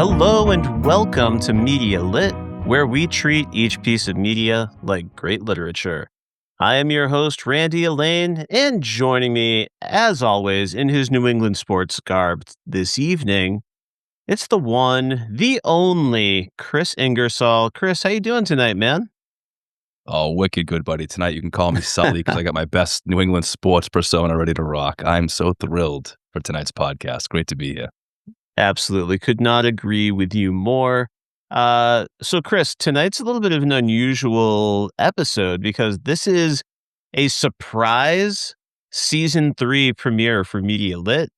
Hello and welcome to Media Lit, where we treat each piece of media like great literature. I am your host, Randy Elaine, and joining me, as always, in his New England sports garb this evening, it's the one, the only, Kris Ingersoll. Kris, how you doing tonight, man? Oh, wicked good, buddy. Tonight you can call me Sully because I got my best New England sports persona ready to rock. I'm so thrilled for tonight's podcast. Great to be here. Absolutely. Could not agree with you more. So, Kris, tonight's a little bit of an unusual episode because this is a surprise season 3 premiere for Media Lit.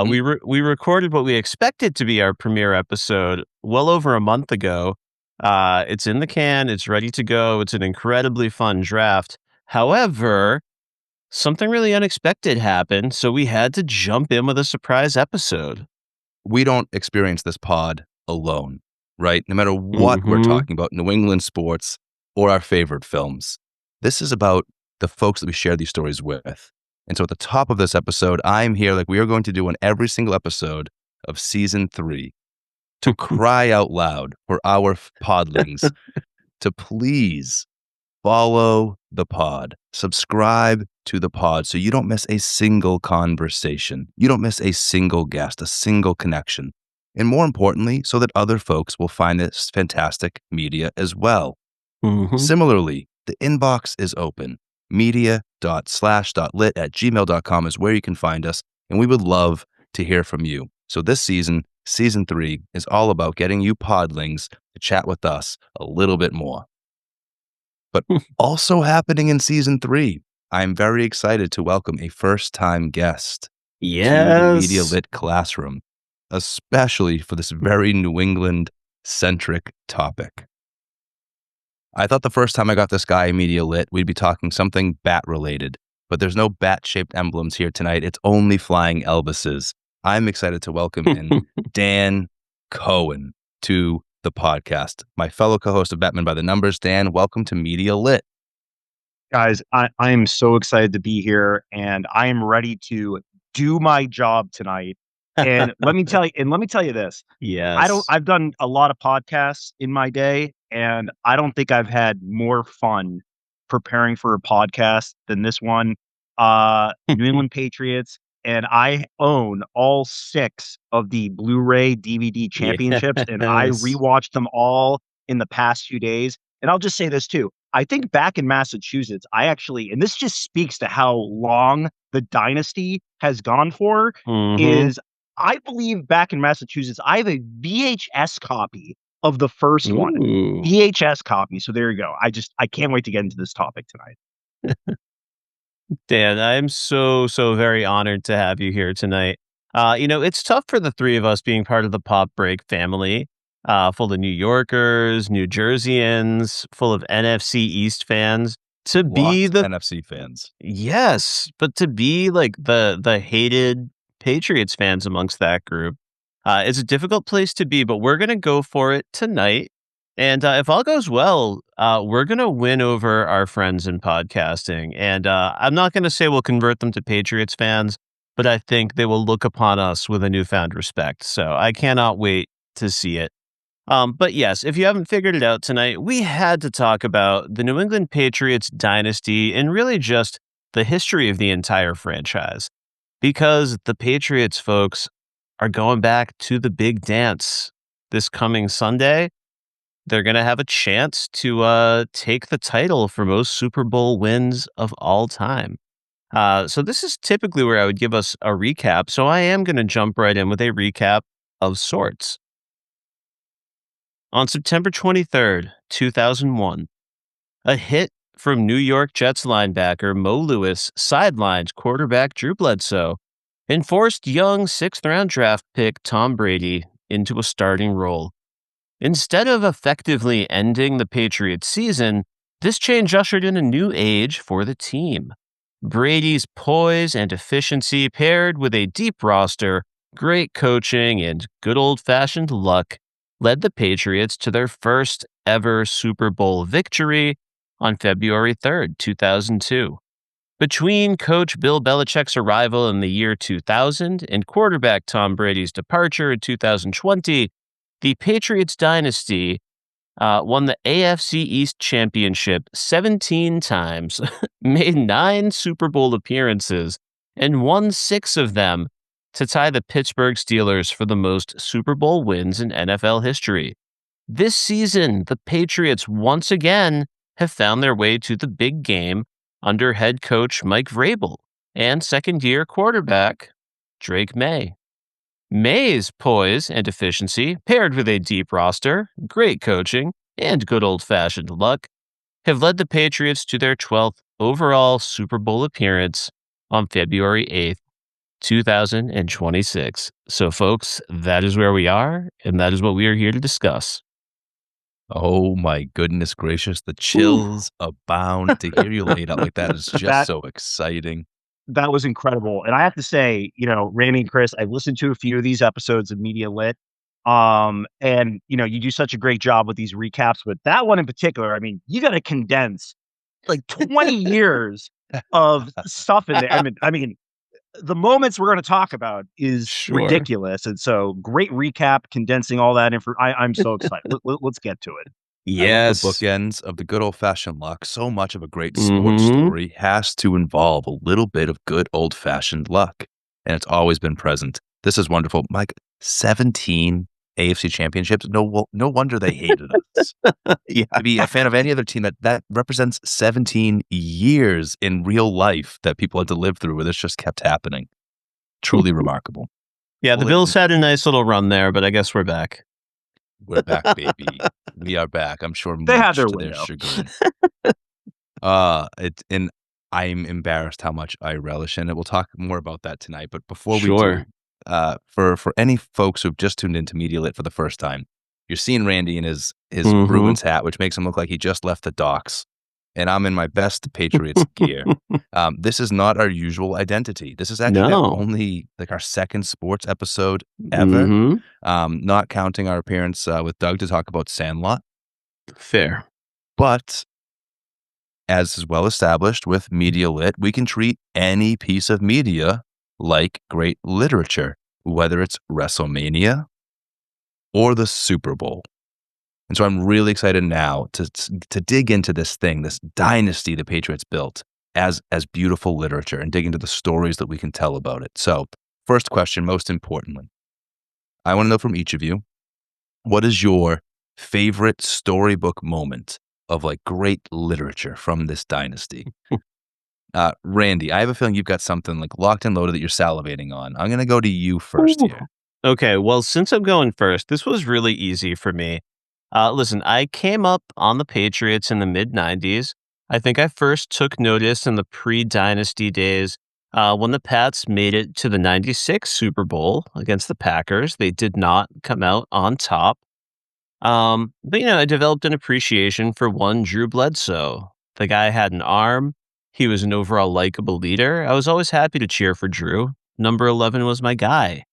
We recorded what we expected to be our premiere episode well over a month ago. It's in the can. It's ready to go. It's an incredibly fun draft. However, something really unexpected happened, so we had to jump in with a surprise episode. We don't experience this pod alone, right? No matter what we're talking about, New England sports or our favorite films, this is about the folks that we share these stories with. And so at the top of this episode, I'm here like we are going to do in every single episode of season 3 to cry out loud for our podlings to please follow the pod, subscribe to the pod so you don't miss a single conversation. You don't miss a single guest, a single connection. And more importantly, so that other folks will find this fantastic media as well. Similarly, the inbox is open. media.slash.lit@gmail.com is where you can find us, and we would love to hear from you. So this season 3, is all about getting you podlings to chat with us a little bit more. But also happening in season 3, I'm very excited to welcome a first-time guest to the Media Lit classroom, especially for this very New England-centric topic. I thought the first time I got this guy in Media Lit, we'd be talking something bat-related, but there's no bat-shaped emblems here tonight. It's only flying Elvises. I'm excited to welcome in Dan Cohen to the podcast. My fellow co-host of Batman by the Numbers. Dan, welcome to Media Lit. Guys, I am so excited to be here, and I am ready to do my job tonight. And let me tell you this. Yes. I've done a lot of podcasts in my day, and I don't think I've had more fun preparing for a podcast than this one. New England Patriots, and I own all 6 of the Blu-ray DVD championships, and I rewatched them all in the past few days. And I'll just say this too. I think back in Massachusetts, and this just speaks to how long the dynasty has gone for, is I believe back in Massachusetts, I have a VHS copy of the first one. VHS copy. So there you go. I can't wait to get into this topic tonight. Dan, I'm so very honored to have you here tonight. It's tough for the 3 of us being part of the Pop Break family, full of New Yorkers, New Jerseyans, full of NFC East fans. To be the NFC fans. Yes, but to be like the hated Patriots fans amongst that group, it's a difficult place to be, but we're going to go for it tonight. And if all goes well, we're going to win over our friends in podcasting. And I'm not going to say we'll convert them to Patriots fans, but I think they will look upon us with a newfound respect. So I cannot wait to see it. But yes, if you haven't figured it out tonight, we had to talk about the New England Patriots dynasty and really just the history of the entire franchise. Because the Patriots, folks, are going back to the big dance this coming Sunday. They're going to have a chance to take the title for most Super Bowl wins of all time. So this is typically where I would give us a recap. So I am going to jump right in with a recap of sorts. On September 23rd, 2001, a hit from New York Jets linebacker Mo Lewis sidelined quarterback Drew Bledsoe and forced young 6th-round draft pick Tom Brady into a starting role. Instead of effectively ending the Patriots season, this change ushered in a new age for the team. Brady's poise and efficiency paired with a deep roster, great coaching, and good old-fashioned luck led the Patriots to their first ever Super Bowl victory on February 3rd, 2002. Between coach Bill Belichick's arrival in the year 2000 and quarterback Tom Brady's departure in 2020, The Patriots dynasty won the AFC East Championship 17 times, made 9 Super Bowl appearances, and won 6 of them to tie the Pittsburgh Steelers for the most Super Bowl wins in NFL history. This season, the Patriots once again have found their way to the big game under head coach Mike Vrabel and second-year quarterback Drake May. May's poise and efficiency, paired with a deep roster, great coaching, and good old-fashioned luck, have led the Patriots to their 12th overall Super Bowl appearance on February 8th, 2026. So, folks, that is where we are, and that is what we are here to discuss. Oh my goodness gracious, the chills abound. To hear you lay it out like that is just That so exciting. that was incredible. And I have to say, Randy and Kris, I've listened to a few of these episodes of Media Lit. And you do such a great job with these recaps, but that one in particular, I mean, you got to condense like 20 years of stuff in there. I mean, the moments we're going to talk about is Sure. ridiculous. And so great recap, condensing all that info. I'm so excited. Let's get to it. I love the bookends of the good old-fashioned luck. So much of a great sports story has to involve a little bit of good old-fashioned luck, and it's always been present. This is wonderful. Mike, 17 AFC championships. No wonder they hated us. Yeah. To be a fan of any other team, that represents 17 years in real life that people had to live through where this just kept happening. Truly remarkable. Yeah, the Well, Bills had a nice little run there, but I guess we're back. We're back, baby. We are back. I'm sure They had much their to their window. chagrin. And I'm embarrassed how much I relish in it. We'll talk more about that tonight. But before we Sure. do, for any folks who've just tuned into Media Lit for the first time, you're seeing Randy in his Bruins hat, which makes him look like he just left the docks. And I'm in my best Patriots gear. This is not our usual identity. This is actually No. only like our second sports episode ever. Not counting our appearance with Doug to talk about Sandlot. Fair. But as is well established with Media Lit, we can treat any piece of media like great literature, whether it's WrestleMania or the Super Bowl. And so I'm really excited now to dig into this thing, this dynasty the Patriots built as beautiful literature and dig into the stories that we can tell about it. So first question, most importantly, I want to know from each of you, what is your favorite storybook moment of like great literature from this dynasty? Randy, I have a feeling you've got something like locked and loaded that you're salivating on. I'm going to go to you first here. Okay, well, since I'm going first, this was really easy for me. Listen, I came up on the Patriots in the mid-90s. I think I first took notice in the pre-dynasty days when the Pats made it to the 96 Super Bowl against the Packers. They did not come out on top. But, I developed an appreciation for one Drew Bledsoe. The guy had an arm. He was an overall likable leader. I was always happy to cheer for Drew. Number 11 was my guy.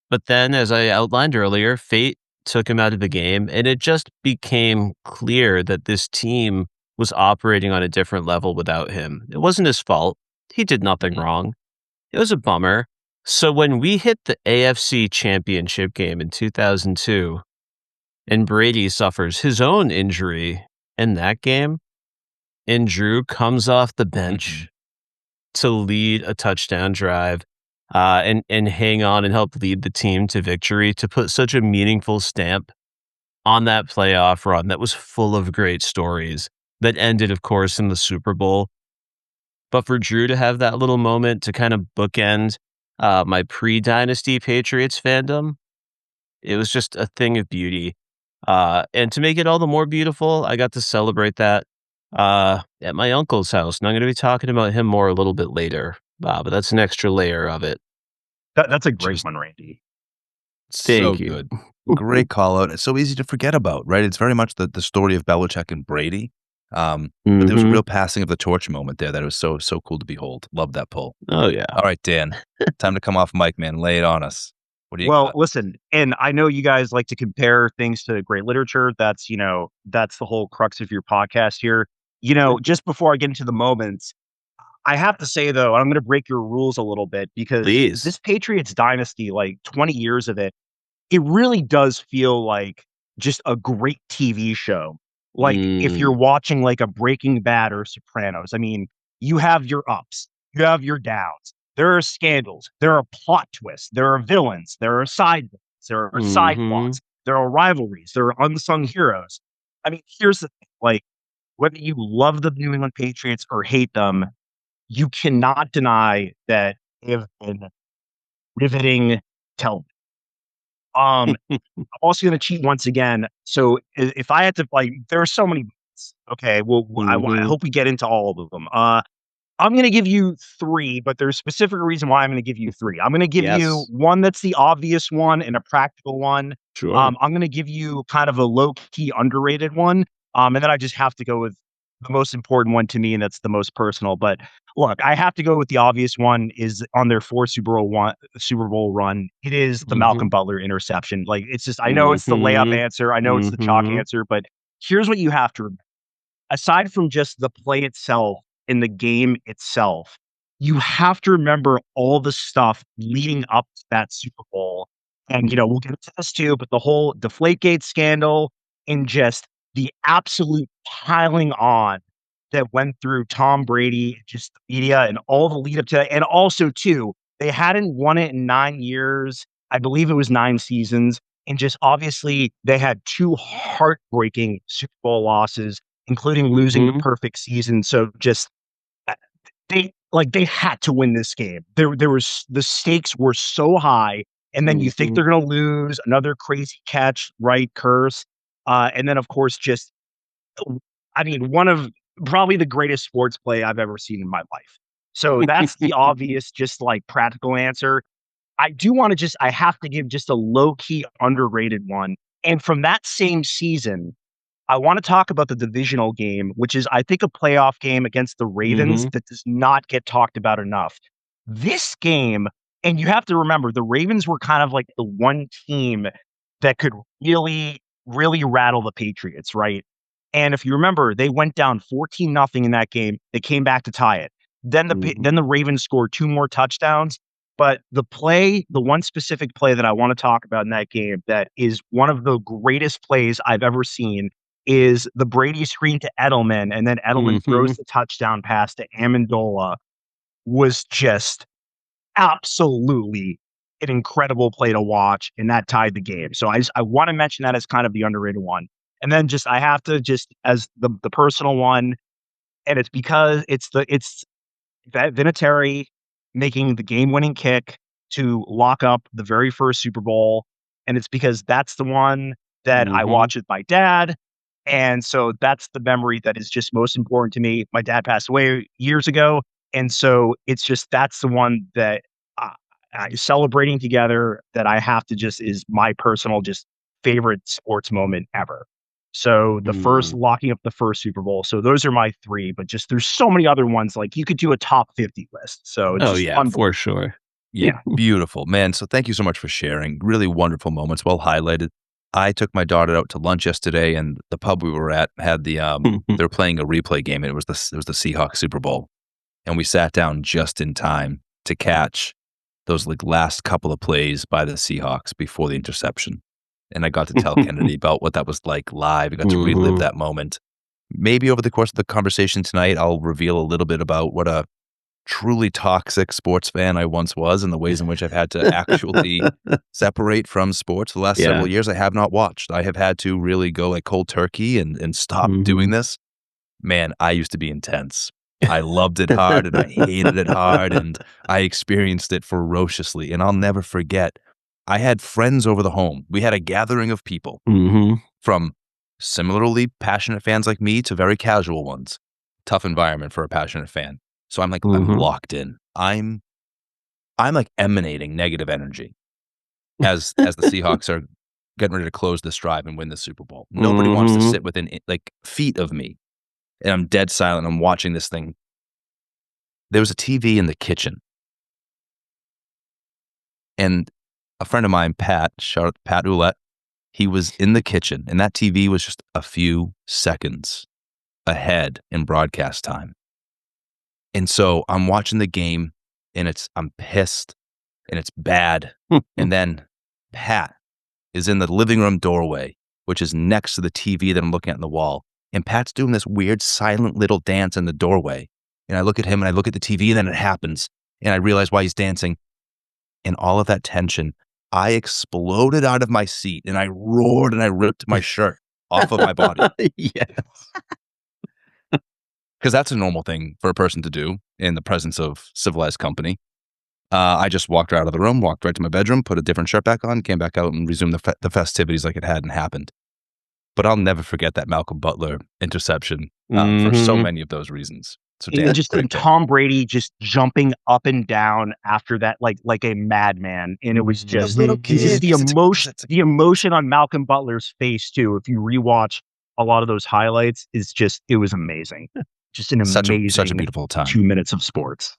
But then, as I outlined earlier, fate took him out of the game, and it just became clear that this team was operating on a different level without him. It wasn't his fault. He did nothing wrong. It was a bummer. So when we hit the AFC Championship game in 2002, and Brady suffers his own injury in that game, and Drew comes off the bench to lead a touchdown drive, and hang on and help lead the team to victory, to put such a meaningful stamp on that playoff run that was full of great stories that ended, of course, in the Super Bowl. But for Drew to have that little moment to kind of bookend my pre-dynasty Patriots fandom, it was just a thing of beauty. And to make it all the more beautiful, I got to celebrate that at my uncle's house. And I'm going to be talking about him more a little bit later. But that's an extra layer of it. That's a great one, Randy. Thank you. Good. Great call out. It's so easy to forget about, right? It's very much the story of Belichick and Brady. But there was a real passing of the torch moment there that was so cool to behold. Love that pull. Oh, yeah. All right, Dan, time to come off mic, man. Lay it on us. What do you got? Listen, and I know you guys like to compare things to great literature. That's the whole crux of your podcast here. Just before I get into the moments, I have to say, though, I'm going to break your rules a little bit because Please. this Patriots dynasty, like 20 years of it, it really does feel like just a great TV show. Like if you're watching like a Breaking Bad or Sopranos, I mean, you have your ups, you have your downs. There are scandals, there are plot twists, there are villains, there are side villains, there are side Mhm. plots, there are rivalries, there are unsung heroes. I mean, here's the thing, like whether you love the New England Patriots or hate them, you cannot deny that they have been riveting television. I'm also gonna cheat once again. So if I had to like, there are so many. Okay, well, I Mhm. hope we get into all of them. I'm gonna give you 3, but there's a specific reason why I'm gonna give you 3. I'm gonna give you Yes. one that's the obvious one and a practical one. Sure. I'm gonna give you kind of a low-key underrated one, and then I just have to go with the most important one to me, and that's the most personal. But look, I have to go with the obvious one is on their 4 Super Bowl run. It is the Mhm. Malcolm Butler interception. Like, it's just I know it's the layup Mhm. answer, I know it's the chalk Mhm. answer, but here's what you have to remember. Aside from just the play itself in the game itself, you have to remember all the stuff leading up to that Super Bowl. And, we'll get into this too, but the whole Deflategate scandal and just the absolute piling on that went through Tom Brady, just the media and all the lead up to that. And also, too, they hadn't won it in 9 years. I believe it was 9 seasons. And just obviously, they had 2 heartbreaking Super Bowl losses, including losing the Mhm. perfect season. So just uh, they had to win this game. There was the stakes were so high, and then you think Mhm. they're gonna lose another crazy catch, right? Curse, and then of course just I mean one of probably the greatest sports play I've ever seen in my life. So that's the obvious, just like practical answer. I do want to just I have to give just a low key underrated one. And from that same season, I want to talk about the divisional game, which is, I think, a playoff game against the Ravens Mhm. that does not get talked about enough. This game, and you have to remember, the Ravens were kind of like the one team that could really, really rattle the Patriots, right? And if you remember, they went down 14 nothing in that game. They came back to tie it. Mhm. Then the Ravens scored 2 more touchdowns. But the one specific play that I want to talk about in that game that is one of the greatest plays I've ever seen is the Brady screen to Edelman, and then Edelman throws Mhm. the touchdown pass to Amendola was just absolutely an incredible play to watch, and that tied the game. So I wanna mention that as kind of the underrated one. And then just I have to just as the personal one, and it's because it's Vinatieri making the game-winning kick to lock up the very first Super Bowl, and it's because that's the one that I Mhm. watched with my dad, and so that's the memory that is just most important to me. My dad passed away years ago, and so it's just that's the one that, uh, celebrating together that I have to just is my personal just favorite sports moment ever. So the first Mhm. locking up the first Super Bowl. So those are my 3, but just there's so many other ones, like, you could do a top 50 list. So it's Oh, just yeah, for unbelievable. sure. Yeah, beautiful. Man, so thank you so much for sharing. Really wonderful moments, well highlighted. I took my daughter out to lunch yesterday, and the pub we were at had they were playing a replay game, and it was the Seahawks Super Bowl, and we sat down just in time to catch those, like, last couple of plays by the Seahawks before the interception, and I got to tell Kennedy about what that was like live. I got to relive Mhm. that moment. Maybe over the course of the conversation tonight, I'll reveal a little bit about what a truly toxic sports fan I once was and the ways in which I've had to actually separate from sports. The last several Yeah. years, I have not watched. I have had to really go like cold turkey and stop doing Mhm. this. Man, I used to be intense. I loved it hard and I hated it hard and I experienced it ferociously. And I'll never forget, I had friends over the home. We had a gathering of people Mhm. from similarly passionate fans like me to very casual ones. Tough environment for a passionate fan. So I'm Mhm. locked in. I'm like emanating negative energy as the Seahawks are getting ready to close this drive and win the Super Bowl. Nobody wants to Mhm. sit within like feet of me. And I'm dead silent. I'm watching this thing. There was a TV in the kitchen. And a friend of mine, Pat, shout out to Pat Ouellette, he was in the kitchen and that TV was just a few seconds ahead in broadcast time. And so I'm watching the game and I'm pissed and it's bad. And then Pat is in the living room doorway, which is next to the TV that I'm looking at in the wall. And Pat's doing this weird silent little dance in the doorway. And I look at him and I look at the TV, and then it happens. And I realize why he's dancing. And all of that tension, I exploded out of my seat and I roared and I ripped my shirt off of my body. Yes. Because that's a normal thing for a person to do in the presence of civilized company. I just walked out of the room, walked right to my bedroom, put a different shirt back on, came back out and resumed the festivities like it hadn't happened. But I'll never forget that Malcolm Butler interception for so many of those reasons. So Dan, and Tom Brady just jumping up and down after that, like a madman, and it was just the emotion on Malcolm Butler's face too. If you rewatch a lot of those highlights, it was amazing. Just an amazing, such a beautiful time. 2 minutes of sports.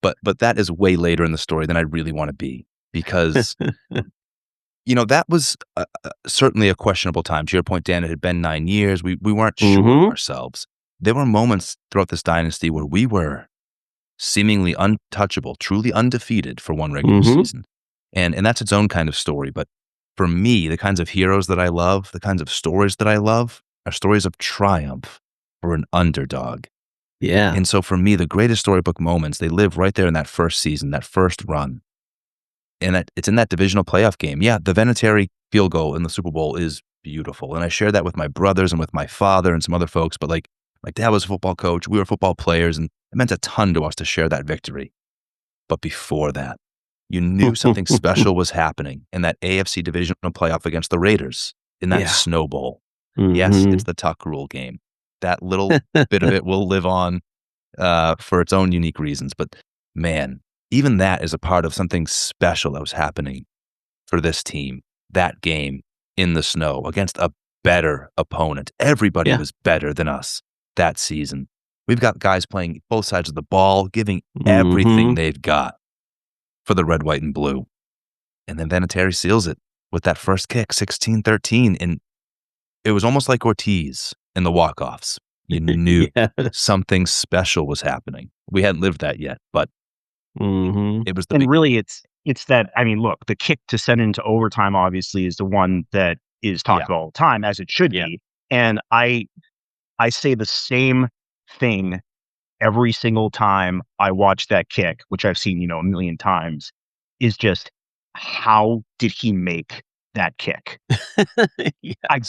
But that is way later in the story than I really want to be, because that was certainly a questionable time. To your point, Dan, it had been 9 years. We weren't sure of ourselves. There were moments throughout this dynasty where we were seemingly untouchable, truly undefeated for one regular season. And that's its own kind of story. But for me, the kinds of heroes that I love, the kinds of stories that I love, are stories of triumph for an underdog. Yeah. And so for me, the greatest storybook moments, they live right there in that first season, that first run. And it's in that divisional playoff game. Yeah, the Vinatieri field goal in the Super Bowl is beautiful. And I share that with my brothers and with my father and some other folks. But like, my dad was a football coach. We were football players, and it meant a ton to us to share that victory. But before that, you knew something special was happening in that AFC divisional playoff against the Raiders in that Snow Bowl. Yes, it's the Tuck Rule game. That little bit of it will live on for its own unique reasons. But man, even that is a part of something special that was happening for this team. That game in the snow against a better opponent. Everybody was better than us that season. We've got guys playing both sides of the ball, giving everything they've got for the red, white, and blue. And then Vinatieri seals it with that first kick, 16-13. And it was almost like Ortiz in the walk-offs. You knew something special was happening. We hadn't lived that yet, but it was the and really it's that, I mean, look, the kick to send into overtime obviously is the one that is talked about all the time, as it should be. And I say the same thing every single time I watch that kick, which I've seen, a million times, is just, how did he make that kick? I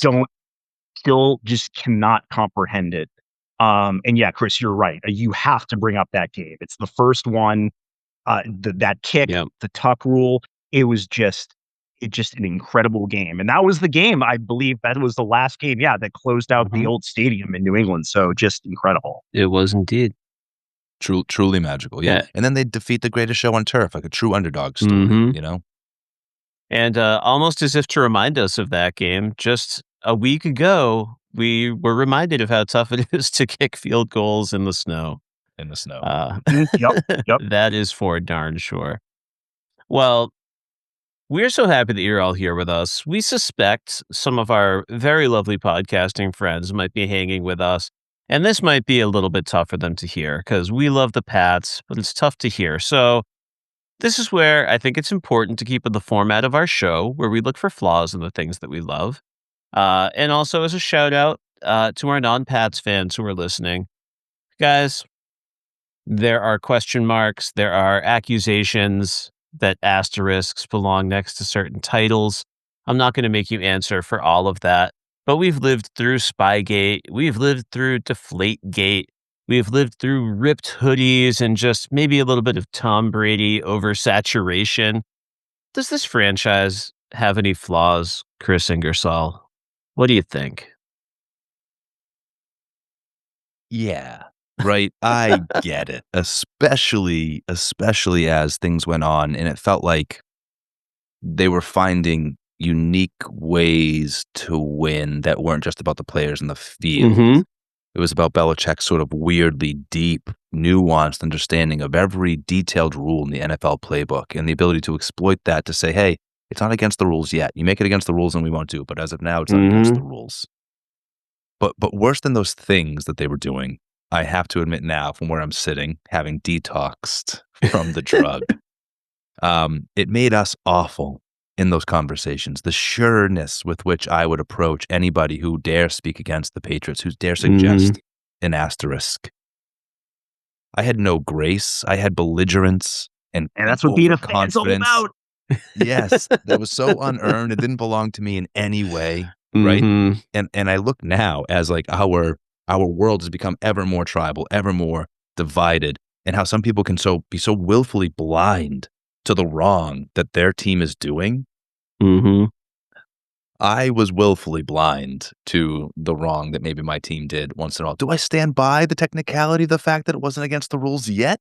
still just cannot comprehend it. And yeah, Kris, you're right. You have to bring up that game. It's the first one, that kick, the Tuck Rule. It's just an incredible game. And that was the game, I believe that was the last game, that closed out the old stadium in New England. So just incredible. It was indeed. Truly magical. Yeah. And then they defeat the greatest show on turf, like a true underdog story, And almost as if to remind us of that game, just a week ago, we were reminded of how tough it is to kick field goals in the snow. Yep. That is for darn sure. Well, we're so happy that you're all here with us. We suspect some of our very lovely podcasting friends might be hanging with us, and this might be a little bit tough for them to hear because we love the Pats, but it's tough to hear. So this is where I think it's important to keep with the format of our show, where we look for flaws in the things that we love. And also as a shout out to our non-Pats fans who are listening. Guys, there are question marks, there are accusations that asterisks belong next to certain titles. I'm not going to make you answer for all of that, but we've lived through Spygate, we've lived through Deflategate, we've lived through ripped hoodies and just maybe a little bit of Tom Brady oversaturation. Does this franchise have any flaws, Kris Ingersoll? What do you think? Yeah. Right. I get it. Especially as things went on and it felt like they were finding unique ways to win that weren't just about the players in the field. It was about Belichick's sort of weirdly deep, nuanced understanding of every detailed rule in the NFL playbook and the ability to exploit that to say, hey, it's not against the rules yet. You make it against the rules and we won't do it. But as of now, it's not against the rules. But worse than those things that they were doing, I have to admit now, from where I'm sitting, having detoxed from the drug, it made us awful in those conversations, the sureness with which I would approach anybody who dare speak against the Patriots, who dare suggest an asterisk. I had no grace. I had belligerence and that's what being a fan's all overconfidence. about. Yes, that was so unearned. It didn't belong to me in any way, right? Mhm. And I look now as like our world has become ever more tribal, ever more divided, and how some people can be so willfully blind to the wrong that their team is doing. Mhm. I was willfully blind to the wrong that maybe my team did once in a while. Do I stand by the technicality of the fact that it wasn't against the rules yet?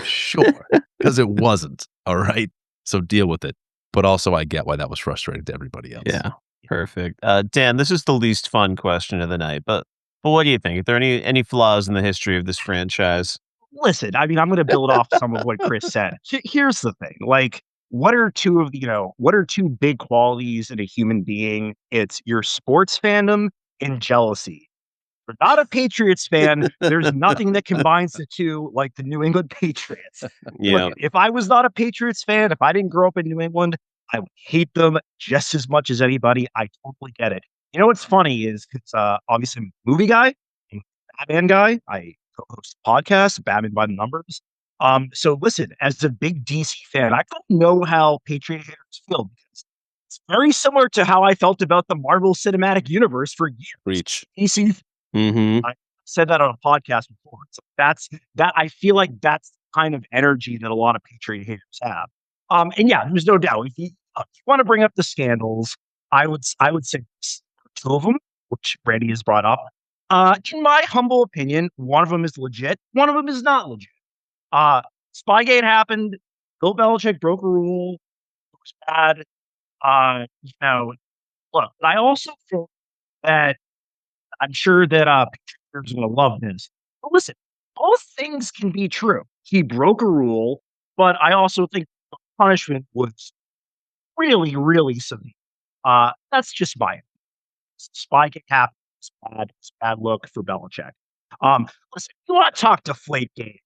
Sure, because it wasn't. All right. So deal with it. But also, I get why that was frustrating to everybody else. Yeah. Perfect. Dan, this is the least fun question of the night, but what do you think? Are there any flaws in the history of this franchise? Listen, I mean, I'm going to build off some of what Kris said. Here's the thing. Like, what are two big qualities in a human being? It's your sports fandom and jealousy. If you're not a Patriots fan, there's nothing that combines the two like the New England Patriots. Look, Yeah. if I was not a Patriots fan, if I didn't grow up in New England, I would hate them just as much as anybody. I totally get it. You know what's funny is it's obviously I'm a movie guy, I'm a Batman guy. I co-host a podcast, Batman by the Numbers. So listen, as a big DC fan, I don't know how Patriot haters feel because it's very similar to how I felt about the Marvel Cinematic Universe for years. Preach. DC, Mhm. I said that on a podcast before. So that I feel like that's the kind of energy that a lot of Patriot haters have. And yeah, there's no doubt. If you want to bring up the scandals, I would say two of them, which Brady has brought up. In my humble opinion, one of them is legit. One of them is not legit. Uh, Spygate happened. Bill Belichick broke a rule. It was bad. Look, I also feel that I'm sure that Patriots are going to love this. But listen, both things can be true. He broke a rule, but I also think the punishment was really, really severe. That's just my spike happened. It's bad look for Belichick. Listen, if you want to talk Deflategate,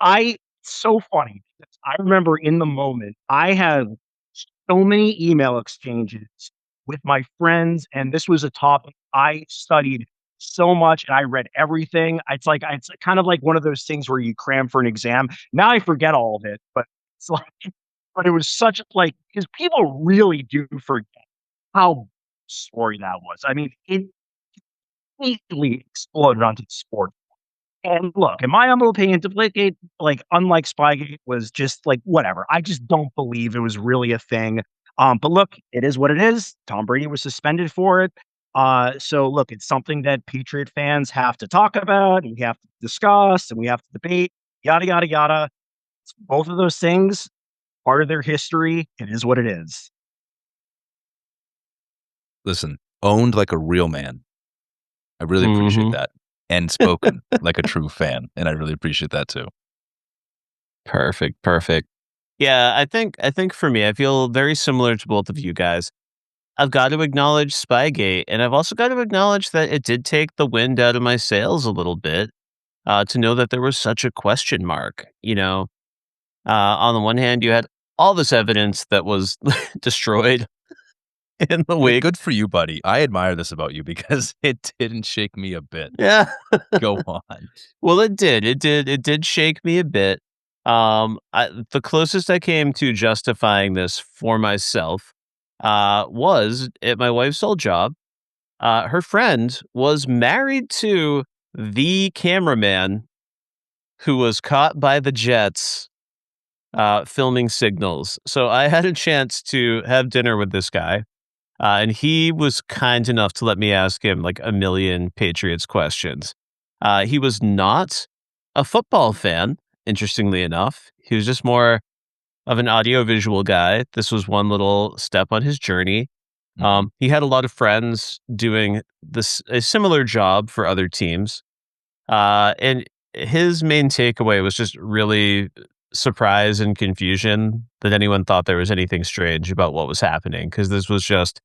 it's so funny because I remember in the moment I had so many email exchanges with my friends, and this was a topic I studied so much and I read everything. It's kind of like one of those things where you cram for an exam. Now I forget all of it, but it's like, but it was such like because people really do forget how sorry that was. I mean, it completely exploded onto the sport. And look, in my humble opinion, Deflategate, like unlike Spygate, was just like whatever. I just don't believe it was really a thing. But look, it is what it is. Tom Brady was suspended for it. So look, it's something that Patriot fans have to talk about, and we have to discuss, and we have to debate. Yada yada yada. It's both of those things, part of their history. It is what it is. Listen, owned like a real man. I really appreciate Mhm. that. And spoken like a true fan. And I really appreciate that too. Perfect. Perfect. Yeah, I think for me, I feel very similar to both of you guys. I've got to acknowledge Spygate, and I've also got to acknowledge that it did take the wind out of my sails a little bit to know that there was such a question mark. On the one hand, you had all this evidence that was destroyed in the Hey, wake. good for you, buddy. I admire this about you because it didn't shake me a bit. Yeah. Go on. Well, it did. It did shake me a bit. The closest I came to justifying this for myself was at my wife's old job. Her friend was married to the cameraman who was caught by the Jets filming signals. So I had a chance to have dinner with this guy, and he was kind enough to let me ask him like a million Patriots questions. He was not a football fan, interestingly enough. He was just more of an audiovisual guy. This was one little step on his journey. He had a lot of friends doing a similar job for other teams. And his main takeaway was just really surprise and confusion that anyone thought there was anything strange about what was happening, because this was just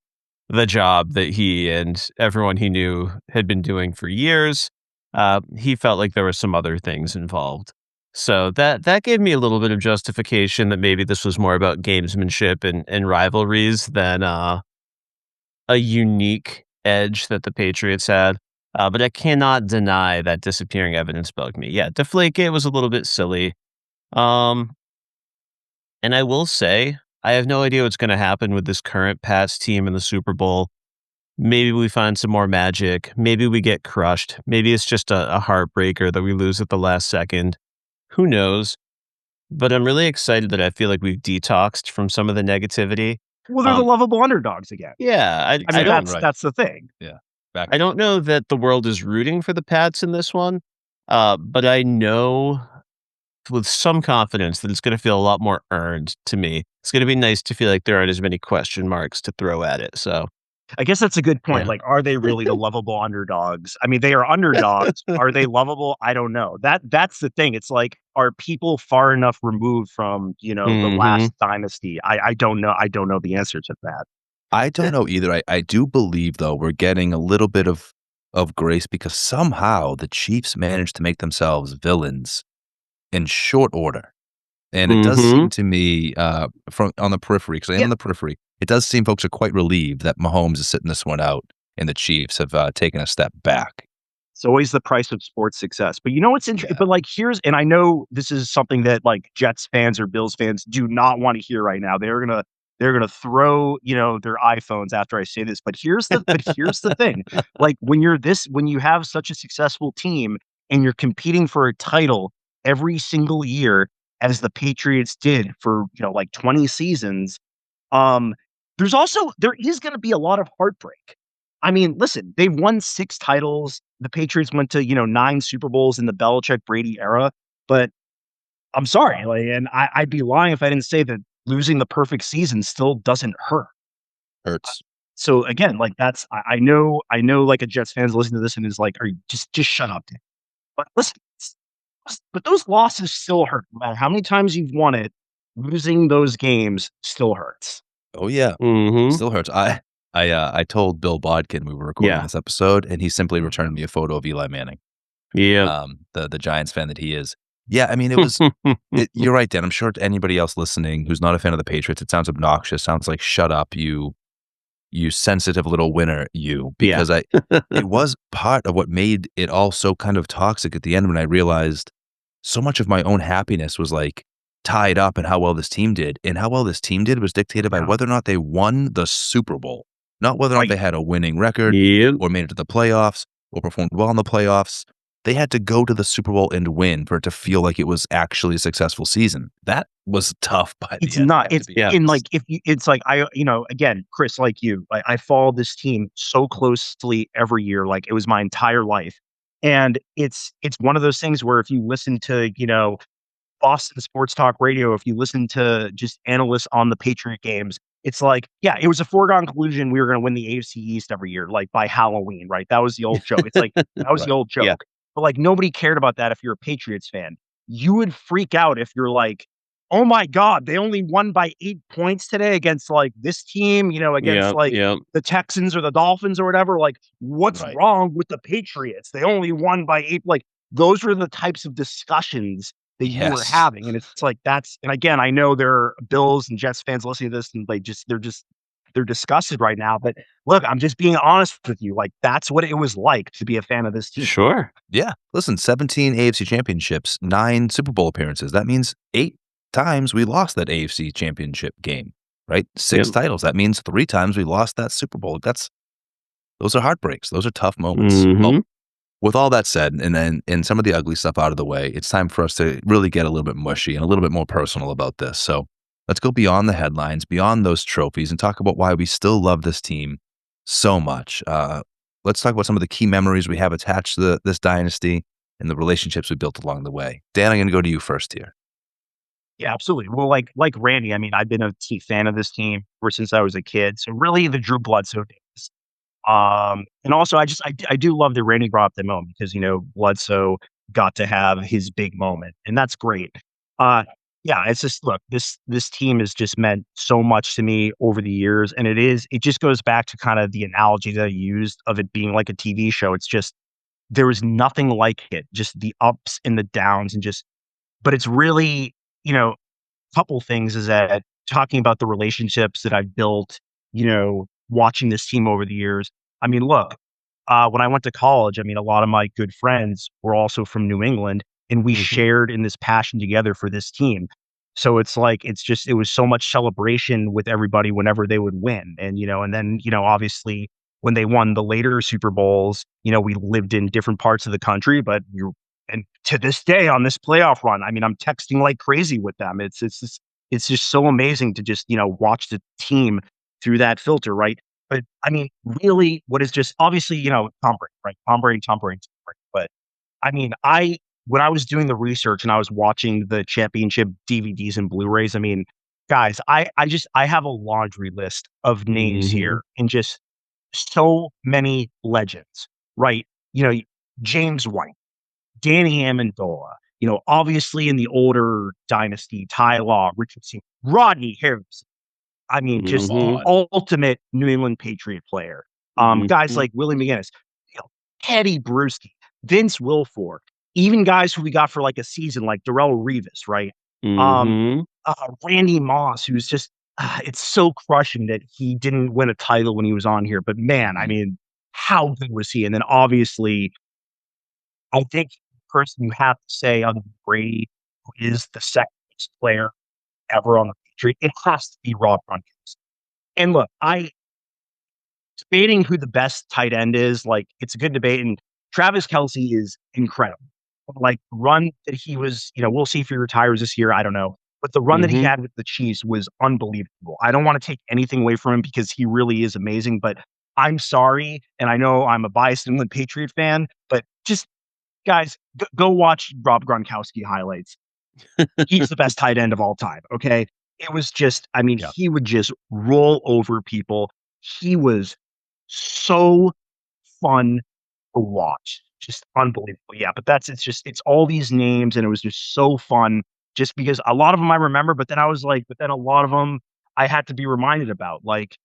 the job that he and everyone he knew had been doing for years. He felt like there were some other things involved. So that gave me a little bit of justification that maybe this was more about gamesmanship and rivalries than a unique edge that the Patriots had. But I cannot deny that disappearing evidence bugged me. Yeah, Deflategate was a little bit silly. Um, and I will say, I have no idea what's going to happen with this current Pats team in the Super Bowl. Maybe we find some more magic. Maybe we get crushed. Maybe it's just a heartbreaker that we lose at the last second. Who knows? But I'm really excited that I feel like we've detoxed from some of the negativity. Well, they're the lovable underdogs again. Yeah, I mean, that's the thing. Yeah. I don't know that the world is rooting for the Pats in this one, but I know with some confidence that it's going to feel a lot more earned to me. It's going to be nice to feel like there aren't as many question marks to throw at it. So I guess that's a good point. Yeah. Like, are they really the lovable underdogs? I mean, they are underdogs. Are they lovable? I don't know. That's the thing. It's like, are people far enough removed from, the last dynasty? I don't know. I don't know the answer to that. I don't know either. I do believe, though, we're getting a little bit of grace because somehow the Chiefs managed to make themselves villains in short order. And it does seem to me, from on the periphery, because I am on the periphery, it does seem folks are quite relieved that Mahomes is sitting this one out and the Chiefs have taken a step back. It's always the price of sports success. But you know what's interesting? But like, and I know this is something that like Jets fans or Bills fans do not want to hear right now. They're gonna throw, their iPhones after I say this. But here's the thing. Like when you have such a successful team and you're competing for a title every single year, as the Patriots did for, like 20 seasons, there is going to be a lot of heartbreak. I mean, listen, they've won 6 titles. The Patriots went to, 9 Super Bowls in the Belichick Brady era. But I'm sorry, and I'd be lying if I didn't say that losing the perfect season still doesn't hurt. Hurts. So again, like I know, like a Jets fan's listening to this and is like, "Are you just shut up, Dan." But listen, but those losses still hurt. No matter how many times you've won it, losing those games still hurts. Oh, yeah. Still hurts. I told Bill Bodkin we were recording this episode, and he simply returned me a photo of Eli Manning. Yeah. The Giants fan that he is. Yeah, I mean, it was you're right, Dan. I'm sure to anybody else listening who's not a fan of the Patriots, it sounds obnoxious. Sounds like shut up, you sensitive little winner, you. Because it was part of what made it all so kind of toxic at the end when I realized so much of my own happiness was like tied up in how well this team did. And how well this team did was dictated by whether or not they won the Super Bowl, not whether or not they had a winning record or made it to the playoffs or performed well in the playoffs. They had to go to the Super Bowl and win for it to feel like it was actually a successful season. That was tough by the end. It's not. It's in like it's like again, Kris, like you, I follow this team so closely every year, like it was my entire life, and it's one of those things where if you listen to Boston sports talk radio, if you listen to just analysts on the Patriot games, it's like, it was a foregone conclusion we were going to win the AFC East every year, like by Halloween, right? That was the old joke. It's like that was the old joke. Yeah. But like nobody cared about that if you're a Patriots fan. You would freak out if you're like, oh my God, they only won by 8 points today against like this team, against the Texans or the Dolphins or whatever. Like, what's wrong with the Patriots? They only won by 8. Like, those were the types of discussions that you were having. And it's like, and again, I know there are Bills and Jets fans listening to this and they're disgusted right now. But look, I'm just being honest with you. Like, that's what it was like to be a fan of this team. Sure. Yeah. Listen, 17 AFC championships, 9 Super Bowl appearances. That means 8 times we lost that AFC championship game, right? 6 titles. That means 3 times we lost that Super Bowl. Those are heartbreaks. Those are tough moments. Well, with all that said, and some of the ugly stuff out of the way, it's time for us to really get a little bit mushy and a little bit more personal about this. So let's go beyond the headlines, beyond those trophies, and talk about why we still love this team so much. Let's talk about some of the key memories we have attached to this dynasty and the relationships we built along the way. Dan, I'm going to go to you first here. Yeah, absolutely. Well, like Randy, I mean, I've been a fan of this team ever since I was a kid. So really the Drew Bledsoe days. And also I do love that Randy brought up the moment because, Bledsoe got to have his big moment and that's great. It's just, look, this team has just meant so much to me over the years. And it just goes back to kind of the analogy that I used of it being like a TV show. It's just, there was nothing like it, just the ups and the downs and just but it's really, couple things is that talking about the relationships that I've built, watching this team over the years. I mean, look, when I went to college, I mean, a lot of my good friends were also from New England, and we Mhm. shared in this passion together for this team. So it's like it was so much celebration with everybody whenever they would win, and then obviously when they won the later Super Bowls, we lived in different parts of the country, but you and to this day on this playoff run, I mean, I'm texting like crazy with them. It's just so amazing to just, watch the team through that filter, right? But I mean, really, what is just obviously, Tom Brady, right? Tom Brady, Tom Brady, Tom Brady. But I mean, when I was doing the research and I was watching the championship DVDs and Blu-rays, I mean, guys, I have a laundry list of names Mhm. here and just so many legends, right? James White, Danny Amendola, obviously in the older dynasty, Ty Law, Richard Seymour, Rodney Harris. I mean, just the Mhm. ultimate New England Patriot player. Guys Mhm. like Willie McGinnis, Teddy Bruschi, Vince Wilfork, even guys who we got for like a season, like Darrell Revis, right? Um, Mhm. Randy Moss, who's just, it's so crushing that he didn't win a title when he was on here. But man, I Mhm. mean, how good was he? And then obviously, I think the person you have to say on Brady, who is the second best player ever on the Patriot, it has to be Rob Gronkowski. And look, I debating who the best tight end is, like, it's a good debate, and Travis Kelce is incredible. Like, run that he was we'll see if he retires this year, I don't know, but the run that he Mhm. had with the Chiefs was unbelievable. I don't wanna take anything away from him because he really is amazing, but I'm sorry, and I know I'm a biased New England Patriot fan, but just guys, go watch Rob Gronkowski highlights. He's the best tight end of all time, okay? It was just I mean, Yeah. he would just roll over people. He was so fun to watch. Just unbelievable. Yeah, but it's all these names, and it was just so fun just because a lot of them I remember, but then a lot of them I had to be reminded about, like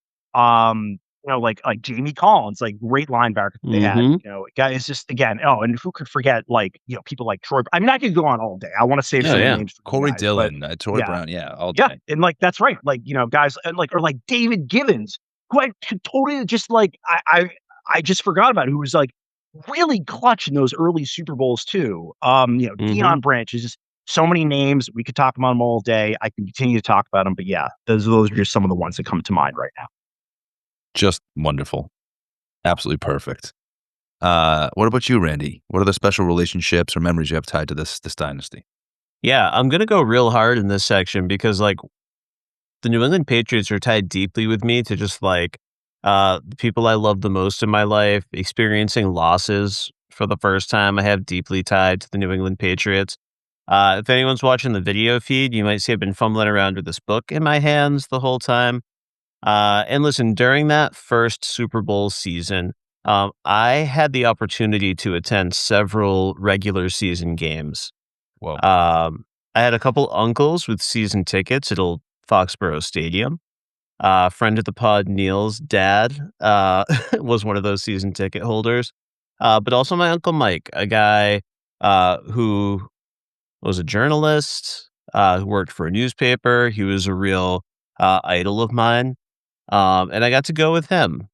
Jamie Collins, like great linebacker that they had, Mhm. guys just again, oh, and who could forget like, people like Troy. I mean, I could go on all day. I wanna save Yeah, some of the yeah. names for you Corey guys, but Dillon, Troy yeah. Brown, yeah, all Yeah, day. and, like, that's right, like, guys and, like or, like, David Givens, who I totally just, like, I just forgot about, who was, like, really clutch in those early Super Bowls too. Mhm. Deion Branch is just so many names, we could talk about them all day, I can continue to talk about them, but yeah, those are just some of the ones that come to mind right now. Just wonderful. Absolutely perfect. What about you, Randy? What are the special relationships or memories you have tied to this dynasty? Yeah, I'm gonna go real hard in this section because, like, the New England Patriots are tied deeply with me to just, like, the people I love the most in my life, experiencing losses for the first time, I have deeply tied to the New England Patriots. If anyone's watching the video feed, you might see I've been fumbling around with this book in my hands the whole time. And listen, during that first Super Bowl season, I had the opportunity to attend several regular season games. Whoa. I had a couple uncles with season tickets at Old Foxborough Stadium. Friend of the pod, Neil's dad, was one of those season ticket holders. But also my uncle Mike, a guy who was a journalist, who worked for a newspaper. He was a real idol of mine. And I got to go with him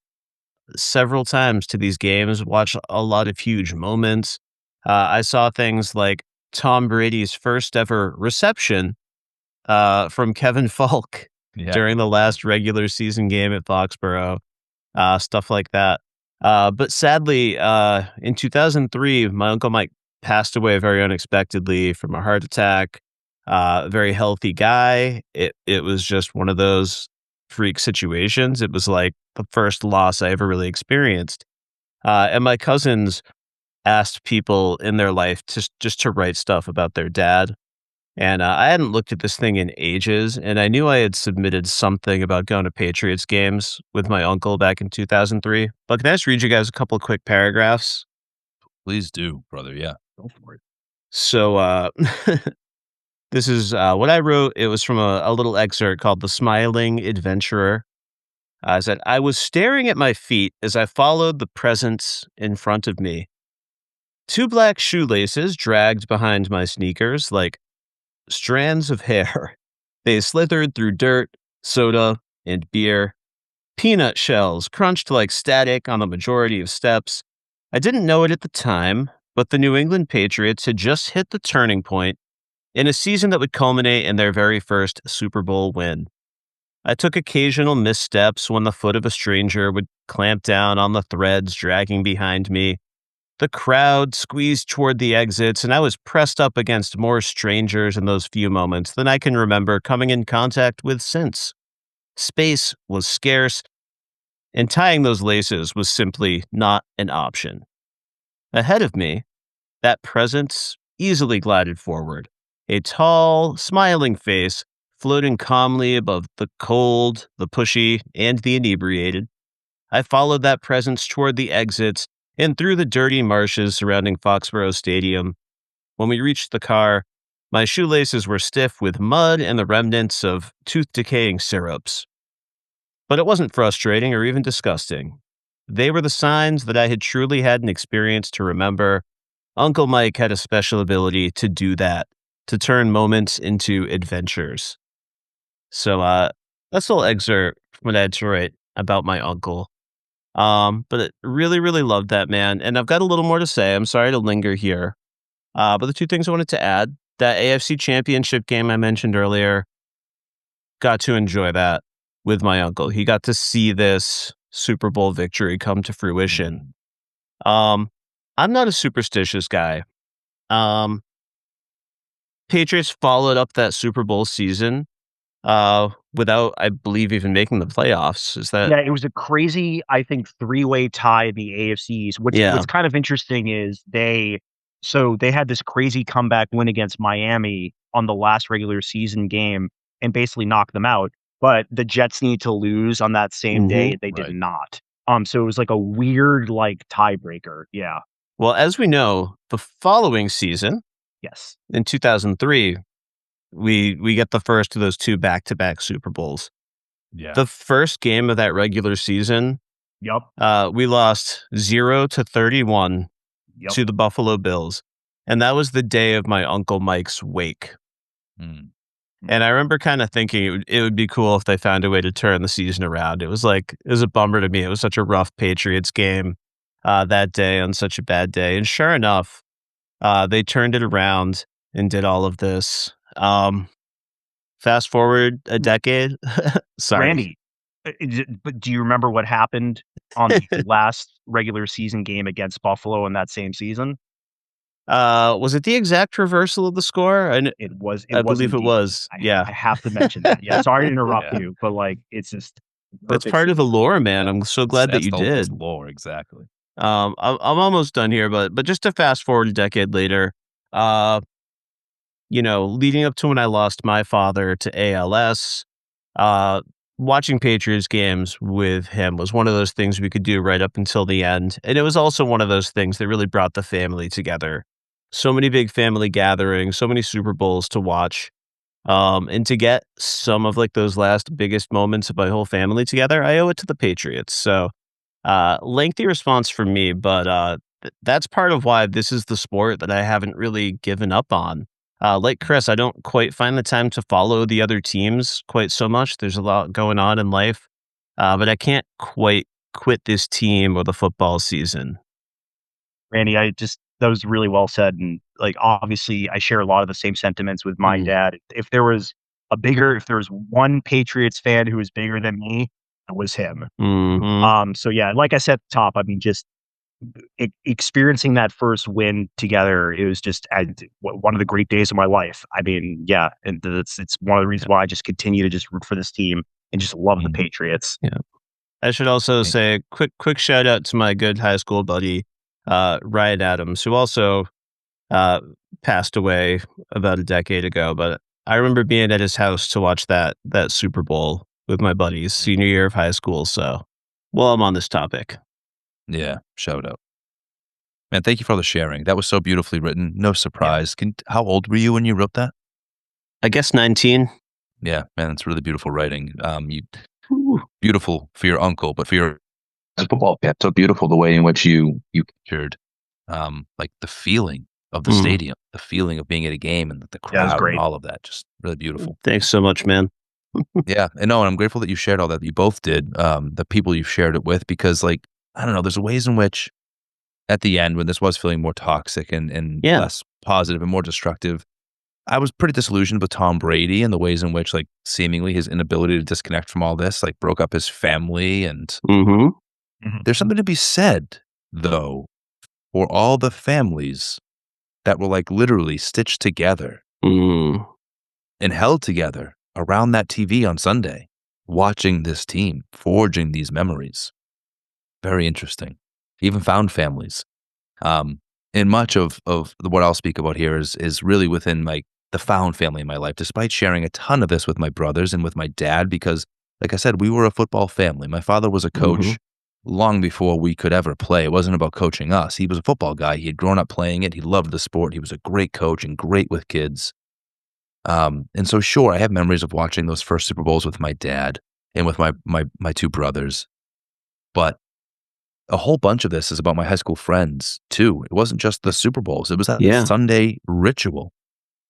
several times to these games, watch a lot of huge moments. I saw things like Tom Brady's first ever reception from Kevin Falk Yeah. during the last regular season game at Foxborough, stuff like that. But sadly, in 2003, my uncle Mike passed away very unexpectedly from a heart attack. Very healthy guy. It was just one of those freak situations. It was like the first loss I ever really experienced. And my cousins asked people in their life just to write stuff about their dad. And I hadn't looked at this thing in ages, and I knew I had submitted something about going to Patriots games with my uncle back in 2003. But can I just read you guys a couple of quick paragraphs? Please do, brother. Yeah. Go for it. So, this is what I wrote. It was from a little excerpt called The Smiling Adventurer. I said, I was staring at my feet as I followed the presence in front of me. Two black shoelaces dragged behind my sneakers like strands of hair. They slithered through dirt, soda, and beer. Peanut shells crunched like static on the majority of steps. I didn't know it at the time, but the New England Patriots had just hit the turning point in a season that would culminate in their very first Super Bowl win. I took occasional missteps when the foot of a stranger would clamp down on the threads dragging behind me. The crowd squeezed toward the exits, and I was pressed up against more strangers in those few moments than I can remember coming in contact with since. Space was scarce, and tying those laces was simply not an option. Ahead of me, that presence easily glided forward, a tall, smiling face floating calmly above the cold, the pushy, and the inebriated. I followed that presence toward the exits and through the dirty marshes surrounding Foxborough Stadium. When we reached the car, my shoelaces were stiff with mud and the remnants of tooth-decaying syrups. But it wasn't frustrating or even disgusting. They were the signs that I had truly had an experience to remember. Uncle Mike had a special ability to do that, to turn moments into adventures. So that's a little excerpt from what I had to write about my uncle. But it really, really loved that man. And I've got a little more to say. I'm sorry to linger here. But the two things I wanted to add, that AFC Championship game I mentioned earlier, got to enjoy that with my uncle. He got to see this Super Bowl victory come to fruition. I'm not a superstitious guy. Patriots followed up that Super Bowl season without, I believe, even making the playoffs. Is that? Yeah, it was a crazy, I think, three-way tie in the AFCs. What's kind of interesting is they had this crazy comeback win against Miami on the last regular season game and basically knocked them out. But the Jets need to lose on that same day. They did not. So it was like a weird like tiebreaker. Yeah. Well, as we know, the following season, Yes, in 2003, we get the first of those two back-to-back Super Bowls. Yeah. The first game of that regular season, Yep. we lost 0-31 Yep. to the Buffalo Bills, and that was the day of my Uncle Mike's wake. And I remember kind of thinking it would be cool if they found a way to turn the season around. It was a bummer to me. It was such a rough Patriots game that day on such a bad day. And sure enough, they turned it around and did all of this. Fast forward a decade. Sorry. Randy, but do you remember what happened on the last regular season game against Buffalo in that same season? Was it the exact reversal of the score? It was believe it indeed. was. Yeah. I have to mention that. Yeah, sorry to interrupt you, but like it's just That's perfect part of the season. lore, man. I'm so glad that you did. Lore, exactly. I'm almost done here, but just to fast forward a decade later, leading up to when I lost my father to ALS, watching Patriots games with him was one of those things we could do right up until the end. And it was also one of those things that really brought the family together. So many big family gatherings, so many Super Bowls to watch. And to get some of like those last biggest moments of my whole family together, I owe it to the Patriots. So lengthy response from me, but that's part of why this is the sport that I haven't really given up on. Like Kris, I don't quite find the time to follow the other teams quite so much. There's a lot going on in life, but I can't quite quit this team or the football season. Randy, that was really well said. And like, obviously I share a lot of the same sentiments with my dad. If there was one Patriots fan who was bigger than me, it was him. So yeah, like I said at the top, I mean, just experiencing that first win together, it was just one of the great days of my life. I mean, yeah. And it's one of the reasons why I just continue to just root for this team and just love the Patriots. Yeah. I should also say a quick shout out to my good high school buddy, Ryan Adams, who also passed away about a decade ago. But I remember being at his house to watch that Super Bowl with my buddies, senior year of high school. So, while I'm on this topic. Yeah, shout out. Man, thank you for all the sharing. That was so beautifully written. No surprise. How old were you when you wrote that? I guess 19. Yeah, man, it's really beautiful writing. Beautiful for your uncle, but for your football fan, so beautiful the way in which you captured like the feeling of the stadium. the feeling of being at a game and the Yeah, it was crowd and great. all of that. Just really beautiful. Thanks so much, man. Yeah. And no, and I'm grateful that you shared all that you both did, the people you've shared it with, because like, I don't know, there's ways in which at the end when this was feeling more toxic and Yeah. less positive and more destructive, I was pretty disillusioned with Tom Brady and the ways in which like seemingly his inability to disconnect from all this, like broke up his family. And Mm-hmm. there's something to be said though, for all the families that were like literally stitched together Mm. and held together around that TV on Sunday, watching this team, forging these memories. Very interesting. Even found families. And much of what I'll speak about here is really within like the found family in my life, despite sharing a ton of this with my brothers and with my dad, because like I said, we were a football family. My father was a Mm-hmm. coach long before we could ever play. It wasn't about coaching us. He was a football guy. He had grown up playing it. He loved the sport. He was a great coach and great with kids. And so sure, I have memories of watching those first Super Bowls with my dad and with my two brothers. But a whole bunch of this is about my high school friends too. It wasn't just the Super Bowls. It was that Yeah. Sunday ritual.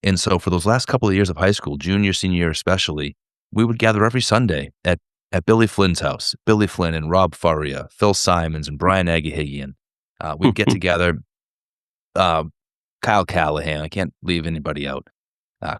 And so for those last couple of years of high school, junior, senior year especially, we would gather every Sunday at Billy Flynn's house. Billy Flynn and Rob Faria, Phil Simons and Brian Agahigian. We'd get together. Kyle Callahan. I can't leave anybody out.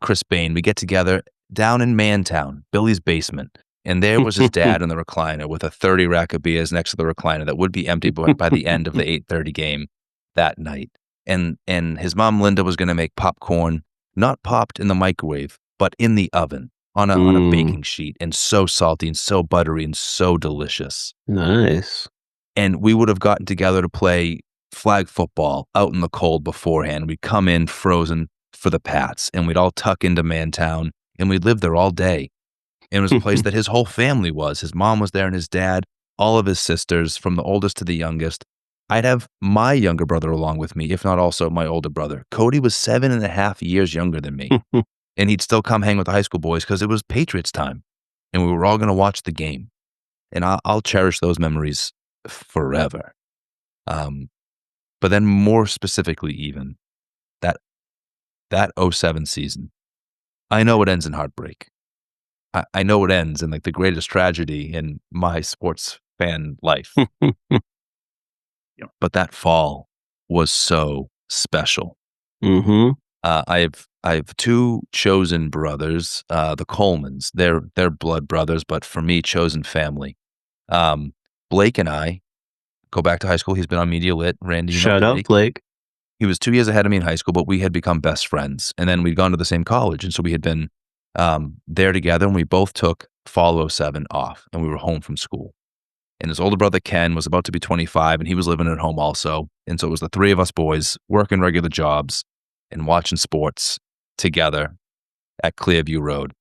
Chris Bain. We get together down in Mantown, Billy's basement. And there was his dad in the recliner with a 30 rack of beers next to the recliner that would be empty by the end of the 8:30 game that night. And his mom, Linda, was going to make popcorn, not popped in the microwave, but in the oven on a baking sheet, and so salty and so buttery and so delicious. Nice. And we would have gotten together to play flag football out in the cold beforehand. We'd come in frozen for the Pats, and we'd all tuck into Mantown, and we'd live there all day. And it was a place that his whole family was. His mom was there and his dad, all of his sisters, from the oldest to the youngest. I'd have my younger brother along with me, if not also my older brother. Cody was 7.5 years younger than me. And he'd still come hang with the high school boys because it was Patriots time. And we were all going to watch the game. And I'll cherish those memories forever. But then more specifically even, that 07 season, I know it ends in heartbreak. I know it ends in like the greatest tragedy in my sports fan life. But that fall was so special. Mm-hmm. I have two chosen brothers, the Colemans. They're blood brothers, but for me, chosen family. Blake and I go back to high school. He's been on Media Lit. Randy, you know Shut up, Blake. He was 2 years ahead of me in high school, but we had become best friends. And then we'd gone to the same college. And so we had been there together, and we both took fall 07 off, and we were home from school. And his older brother, Ken, was about to be 25, and he was living at home also. And so it was the three of us boys working regular jobs and watching sports together at Clearview Road.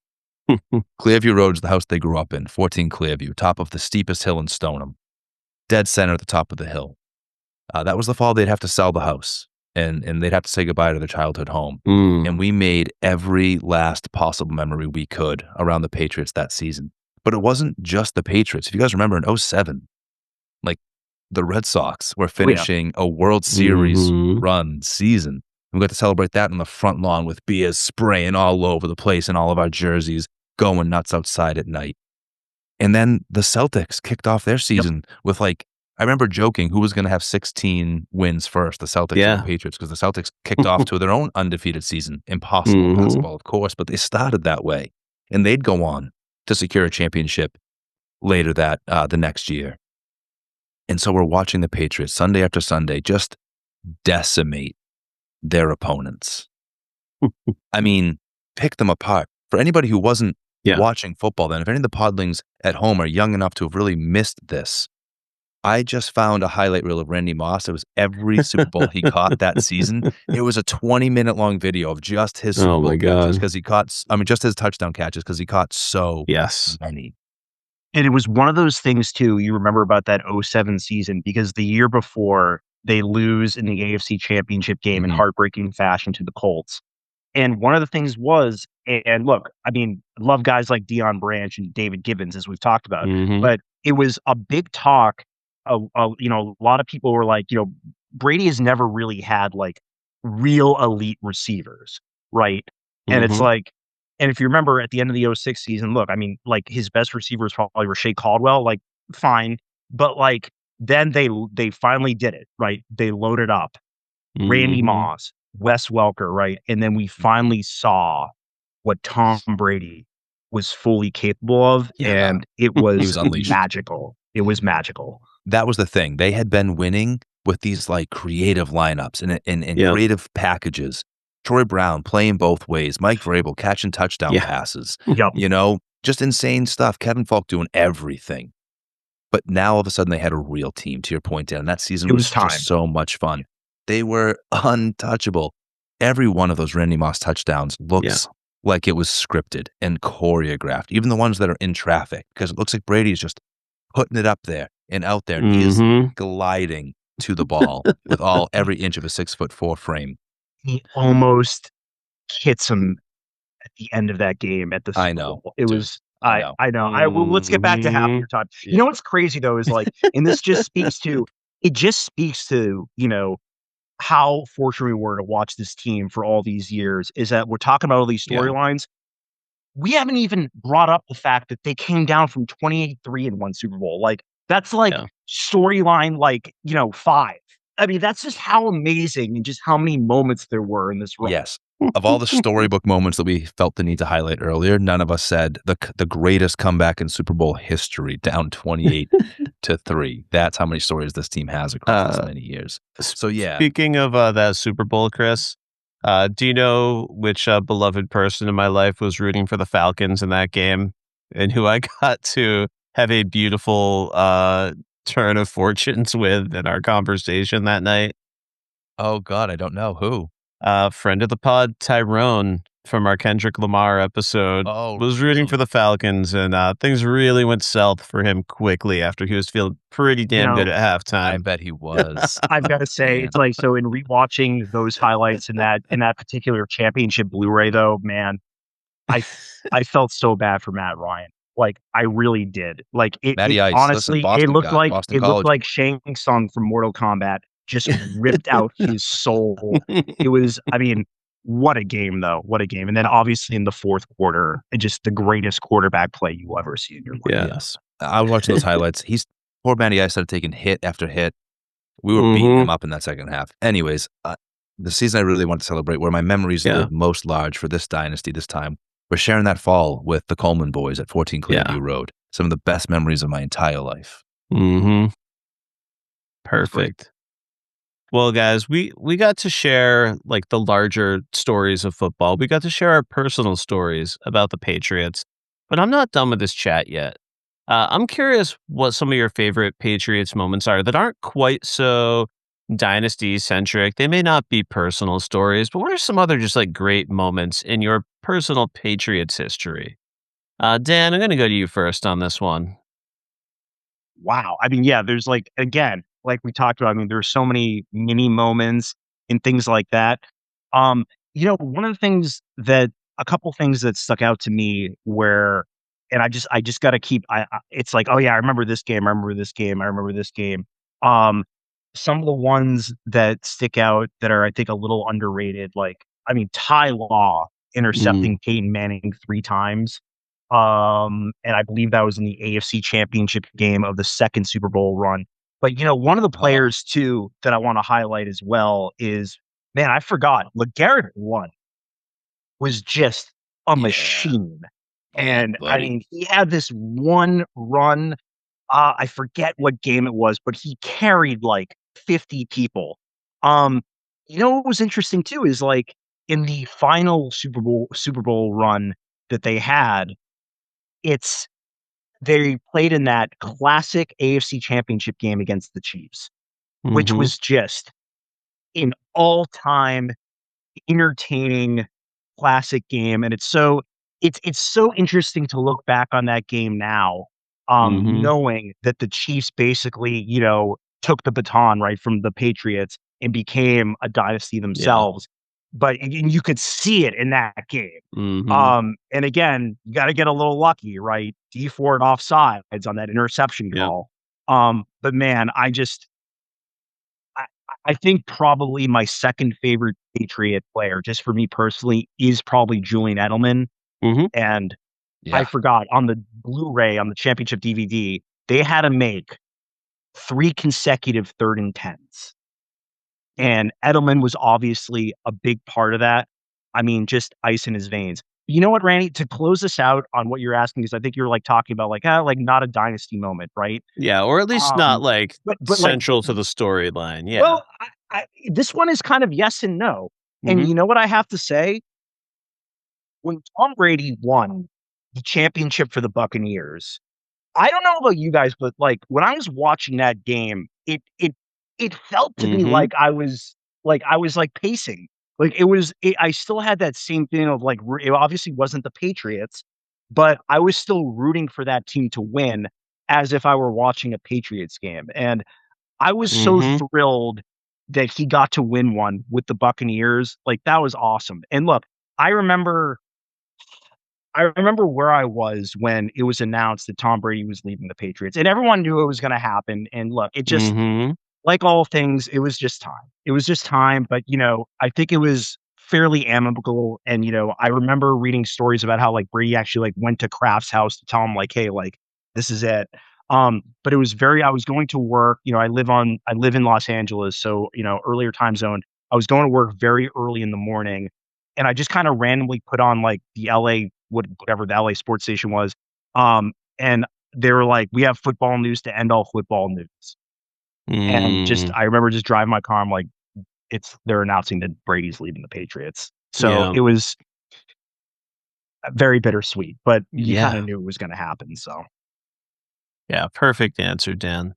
Clearview Road is the house they grew up in, 14 Clearview, top of the steepest hill in Stoneham, dead center at the top of the hill. That was the fall they'd have to sell the house, and they'd have to say goodbye to their childhood home. And we made every last possible memory we could around the Patriots that season. But it wasn't just the Patriots. If you guys remember in 07, like the Red Sox were finishing a World Series run season. We got to celebrate that on the front lawn with beers spraying all over the place and all of our jerseys going nuts outside at night. And then the Celtics kicked off their season with like, I remember joking who was going to have 16 wins first, the Celtics or the Patriots, because the Celtics kicked off to their own undefeated season. Impossible in basketball, of course, but they started that way. And they'd go on to secure a championship later the next year. And so we're watching the Patriots Sunday after Sunday just decimate their opponents. I mean, pick them apart. For anybody who wasn't watching football then, if any of the Podlings at home are young enough to have really missed this, I just found a highlight reel of Randy Moss. It was every Super Bowl he caught that season. It was a 20-minute long video of just his Super Bowl catches because he caught, just his touchdown catches because he caught so many. And it was one of those things too, you remember about that 07 season, because the year before they lose in the AFC Championship game in heartbreaking fashion to the Colts. And one of the things was, and look, I mean, I love guys like Deion Branch and David Gibbons, as we've talked about, but it was a big talk. A lot of people were like, Brady has never really had like real elite receivers, right? And it's Mhm. like, and if you remember at the end of the '06 season, look, I mean, like his best receivers probably were Shea Caldwell, like fine, but like then they finally did it, right? They loaded up Randy Mhm. Moss, Wes Welker, right? And then we finally saw what Tom Brady was fully capable of, Yeah. and it He was was unleashed. magical. It was magical. That was the thing. They had been winning with these, like, creative lineups and Yep. creative packages. Troy Brown playing both ways, Mike Vrabel catching touchdown Yeah. passes, Yep. just insane stuff. Kevin Falk doing everything. But now all of a sudden they had a real team, to your point, Dan. That season It was was just time. so much fun. They were untouchable. Every one of those Randy Moss touchdowns Yeah. looks like it was scripted and choreographed, even the ones that are in traffic, because it looks like Brady's just putting it up there and out there, and he is Mhm. gliding to the ball with every inch of a 6'4" frame. He almost hits him at the end of that game at the I Super know, Bowl. It dude. was I know. I know. Well, let's get back to half Mhm. your time. Yeah. You know what's crazy though is like, and this just speaks to it just speaks to, how fortunate we were to watch this team for all these years is that we're talking about all these Yeah. storylines. We haven't even brought up the fact that they came down from 28-3 and won Super Bowl. Like, that's like Yeah. storyline, like, 5. I mean, that's just how amazing and just how many moments there were in this run. Yes. Of all the storybook moments that we felt the need to highlight earlier, none of us said the greatest comeback in Super Bowl history, down 28-3. That's how many stories this team has across this Uh, many years. So, yeah. Speaking of that Super Bowl, Chris, do you know which beloved person in my life was rooting for the Falcons in that game, and who I got to have a beautiful turn of fortunes with in our conversation that night? Oh god, I don't know. Who? Friend of the pod, Tyrone from our Kendrick Lamar episode, Oh, was rooting for really? the Falcons, and things really went south for him quickly after he was feeling pretty You damn good know, at I halftime. bet he was. I've got to say, Man. it's like so in rewatching those highlights in that particular championship Blu-ray, though, man, I I felt so bad for Matt Ryan. Like I really did. Like it Matty Ice. Listen, honestly, Boston guy, Boston it looked College like boy. Shang Tsung from Mortal Kombat just ripped out his soul. It was, I mean, what a game though. What a game. And then obviously in the fourth quarter, just the greatest quarterback play you will ever see in your life. Yeah. Yes. I was watching those highlights. Poor Matty Ice started taking hit after hit. We were beating Mhm. him up in that second half. Anyways, the season I really want to celebrate, where my memories Yeah. live most large for this dynasty this time, we're sharing that fall with the Coleman boys at 14 Clearview Yeah. Road. Some of the best memories of my entire life. Mhm. It's great. Perfect. Well, guys, we got to share like the larger stories of football. We got to share our personal stories about the Patriots. But I'm not done with this chat yet. I'm curious what some of your favorite Patriots moments are that aren't quite so dynasty centric. They may not be personal stories, but what are some other just like great moments in your personal Patriots history? Dan, I'm going to go to you first on this one. Wow. I mean, yeah, there's like again, like we talked about, I mean, there's so many mini moments and things like that. Um, one of the things that a couple things that stuck out to me where and I just got to keep it's like, oh yeah, I remember this game, I remember this game, I remember this game. Um, some of the ones that stick out that are I think a little underrated, like I mean, Ty Law Mm, intercepting Peyton Manning 3 times. And I believe that was in the AFC Championship game of the second Super Bowl run. But, one of the Oh, players too that I wanna highlight as well is, man, I forgot, LeGarrette Blount was just a yeah. machine. Oh, And, I buddy. mean, he had this one run, I forget what game it was, but he carried, like, 50 people. Um, what was interesting too is, like, in the final Super Bowl run that they had, it's they played in that classic AFC Championship game against the Chiefs, which mhm. was just an all-time entertaining classic game, and it's so interesting to look back on that game now, Mhm. knowing that the Chiefs basically, took the baton, right, from the Patriots and became a dynasty Yeah. themselves, but and you could see it in that game. Mhm. And again, you gotta get a little lucky, right? D Ford offsides on that interception Yep. call. But man, I I think probably my second favorite Patriot player, just for me personally, is probably Julian Edelman. Mhm. And I Yeah. forgot on the Blu-ray, on the championship DVD, they had to make 3 consecutive 3rd and 10s. And Edelman was obviously a big part of that. I mean, just ice in his veins. You know what, Randy? To close this out on what you're asking, because I think you're like talking about like, like not a dynasty moment, right? Yeah, or at least not, Um, like, but like, central to the storyline, yeah. well, this one is kind of yes and no. And Mhm. you know what I have to say? When Tom Brady won the championship for the Buccaneers, I don't know about you guys, but, like, when I was watching that game, it felt to me Mhm. like I was, like, pacing. Like, I still had that same feeling of, like, it obviously wasn't the Patriots, but I was still rooting for that team to win as if I were watching a Patriots game, and I was so Mhm. thrilled that he got to win one with the Buccaneers, like, that was awesome, and look, I remember I remember where I was when it was announced that Tom Brady was leaving the Patriots, and everyone knew it was gonna happen, and look, it just Mhm. like all things, it was just time. It was just time, but, I think it was fairly amicable, and, I remember reading stories about how, like, Brady actually, like, went to Kraft's house to tell him, like, "Hey, like, this is it." But it was very I was going to work, I live in Los Angeles, so, earlier time zone. I was going to work very early in the morning, and I just kinda randomly put on, like, the LA whatever the LA sports station was, and they were like, "We have football news to end all football news." And just Mm. I remember just driving my car, I'm like, they're announcing that Brady's leaving the Patriots. So Yeah. it was very bittersweet, but you kinda Yeah. knew it was gonna happen, so. Yeah, perfect answer, Dan.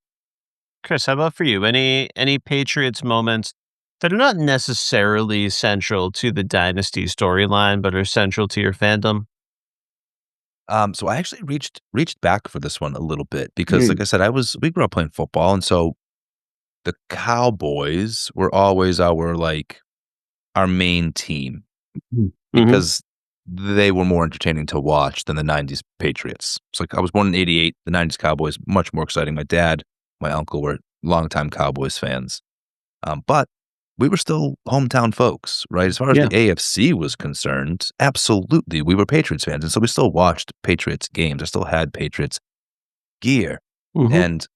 Chris, how about for you? Any Patriots moments that are not necessarily central to the dynasty storyline, but are central to your fandom? So I actually reached back for this one a little bit because, like Mm. I said, we grew up playing football, and so the Cowboys were always our main team Mm. Mhm. because they were more entertaining to watch than the '90s Patriots. It's like I was born in '88, the '90s Cowboys much more exciting. My dad, my uncle were longtime Cowboys fans, but we were still hometown folks, right? As far as the Yeah. AFC was concerned, absolutely, we were Patriots fans, and so we still watched Patriots games. I still had Patriots gear, Mhm. and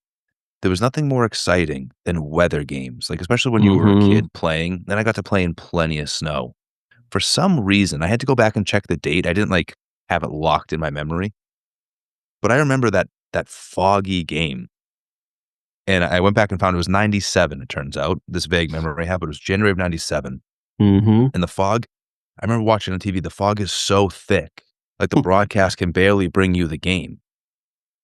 there was nothing more exciting than weather games, like, especially when you were a Mhm. kid playing, and I got to play in plenty of snow. For some reason, I had to go back and check the date. I didn't, have it locked in my memory, but I remember that foggy game, and I went back and found it was '97, it turns out. This vague memory I have, but it was January of '97, Mhm. and the fog I remember watching on TV, the fog is so thick, like, the broadcast can barely bring you the game.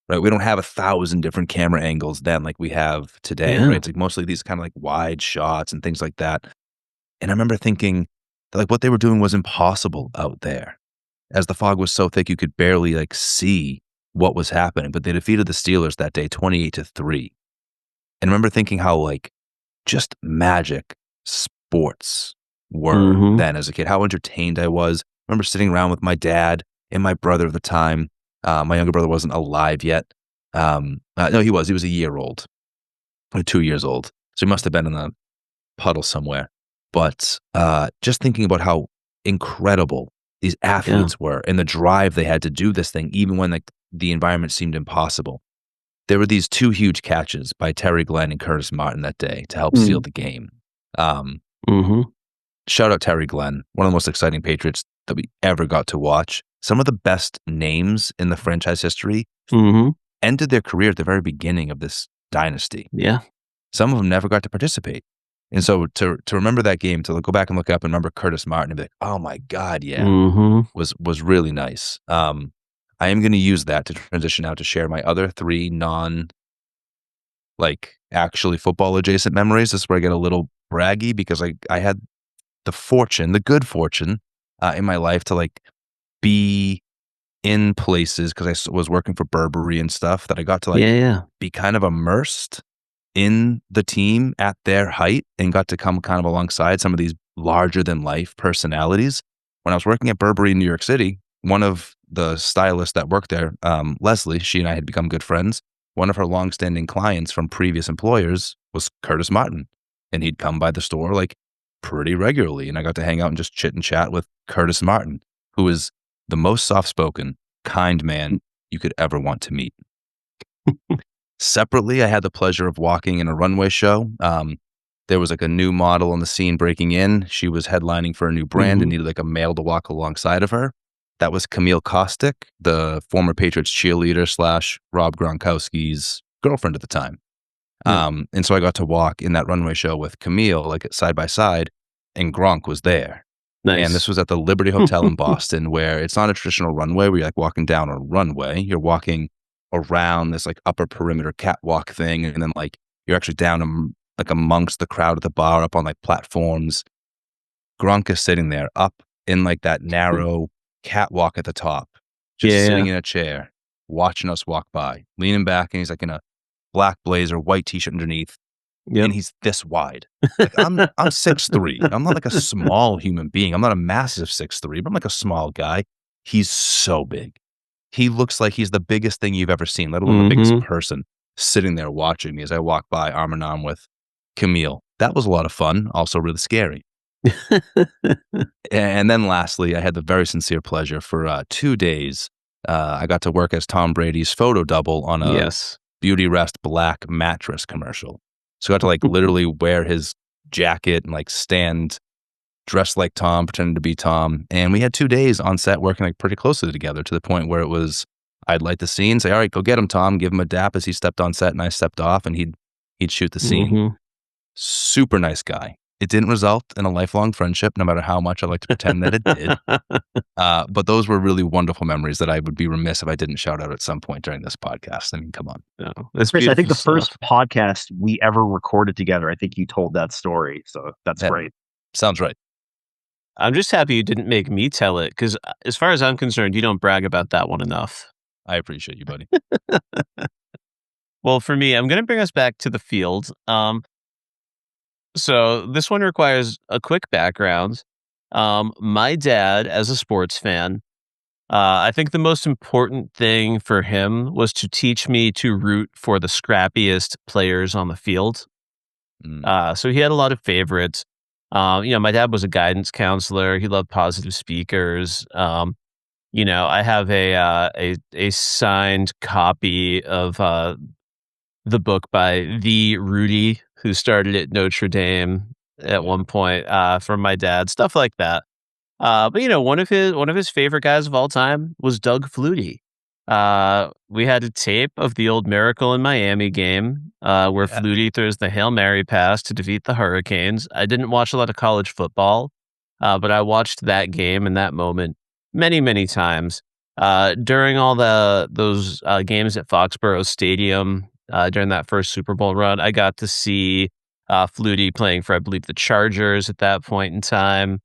Right, we don't have 1,000 different camera angles then like we have today, right? Yeah. It's like mostly these kinda, wide shots and things like that, and I remember thinking that, what they were doing was impossible out there, as the fog was so thick you could barely, see what was happening, but they defeated the Steelers that day 28-3, and I remember thinking how, just magic sports were Mhm. then as a kid, how entertained I was. I remember sitting around with my dad and my brother at the time. My younger brother wasn't alive yet. No, he was a year old or 2 years old. So he must have been in a puddle somewhere. But, just thinking about how incredible these Yeah. athletes were and the drive they had to do this thing even when, the environment seemed impossible. There were these 2 huge catches by Terry Glenn and Curtis Martin that day to help seal Mm. the game. Um, Mhm. Shout out Terry Glenn, one of the most exciting Patriots that we ever got to watch. Some of the best names in the franchise history Mhm. ended their career at the very beginning of this dynasty. Yeah. Some of them never got to participate. And so to remember that game, to go back and look up and remember Curtis Martin and be like, "Oh my god, yeah," Mhm. was really nice. I am gonna use that to transition now to share my other 3 actually football adjacent memories. This is where I get a little braggy because I had the good fortune, in my life to, be in places because was working for Burberry and stuff that I got to, Yeah, yeah. be kind of immersed in the team at their height and got to come kind of alongside some of these larger than life personalities. When I was working at Burberry in New York City, one of the stylists that worked there, Leslie, she and I had become good friends. One of her longstanding clients from previous employers was Curtis Martin. and he'd come by the store like pretty regularly. And I got to hang out and just chit and chat with Curtis Martin, who is the most soft-spoken, kind man you could ever want to meet. Separately, I had the pleasure of walking in a runway show. There was like a new model on the scene breaking in. She was headlining for a new brand and needed like a male to walk alongside of her. That was Camille Kostick, the former Patriots cheerleader / Rob Gronkowski's girlfriend at the time. And so I got to walk in that runway show with Camille, like side by side, and Gronk was there. Nice. And this was at the Liberty Hotel in Boston, where it's not a traditional runway where you're like walking down a runway. You're walking around this like upper perimeter catwalk thing, and then like you're actually down like amongst the crowd at the bar, up on like platforms. Gronk is sitting there up in like that narrow catwalk at the top, just sitting in a chair, watching us walk by, leaning back, and he's like in a black blazer, white t-shirt underneath, and he's this wide. Like I'm 6'3". I'm not like a small human being. I'm not a massive 6'3", but I'm like a small guy. He's so big. He looks like he's the biggest thing you've ever seen, let alone the biggest person, sitting there watching me as I walk by arm in arm with Camille. That was a lot of fun, also really scary. And then lastly, I had the very sincere pleasure for 2 days. I got to work as Tom Brady's photo double on a Beauty Rest black mattress commercial. So I got to like literally wear his jacket and like stand dressed like Tom, pretending to be Tom. And we had 2 days on set working like pretty closely together, to the point where it was, I'd light the scene, say, all right, go get him, Tom, give him a dap as he stepped on set and I stepped off, and he'd shoot the scene. Super nice guy. It didn't result in a lifelong friendship, no matter how much I like to pretend that it did. But those were really wonderful memories that I would be remiss if I didn't shout out at some point during this podcast. I mean, come on. No, that's Kris, I think the stuff. first podcast we ever recorded together, I think you told that story. So that's great. Sounds right. I'm just happy you didn't make me tell it, because as far as I'm concerned, you don't brag about that one enough. I appreciate you, buddy. Well, for me, I'm going to bring us back to the field. So this one requires a quick background. My dad, as a sports fan, I think the most important thing for him was to teach me to root for the scrappiest players on the field. So he had a lot of favorites. My dad was a guidance counselor. He loved positive speakers. I have a signed copy of the book by the Rudy, who started at Notre Dame at one point, from my dad, stuff like that. But one of his favorite guys of all time was Doug Flutie. We had a tape of the old Miracle in Miami game, where Flutie throws the Hail Mary pass to defeat the Hurricanes. I didn't watch a lot of college football, but I watched that game and that moment many, many times. During all those games at Foxborough Stadium, during that first Super Bowl run, I got to see Flutie playing for, I believe, the Chargers at that point in time.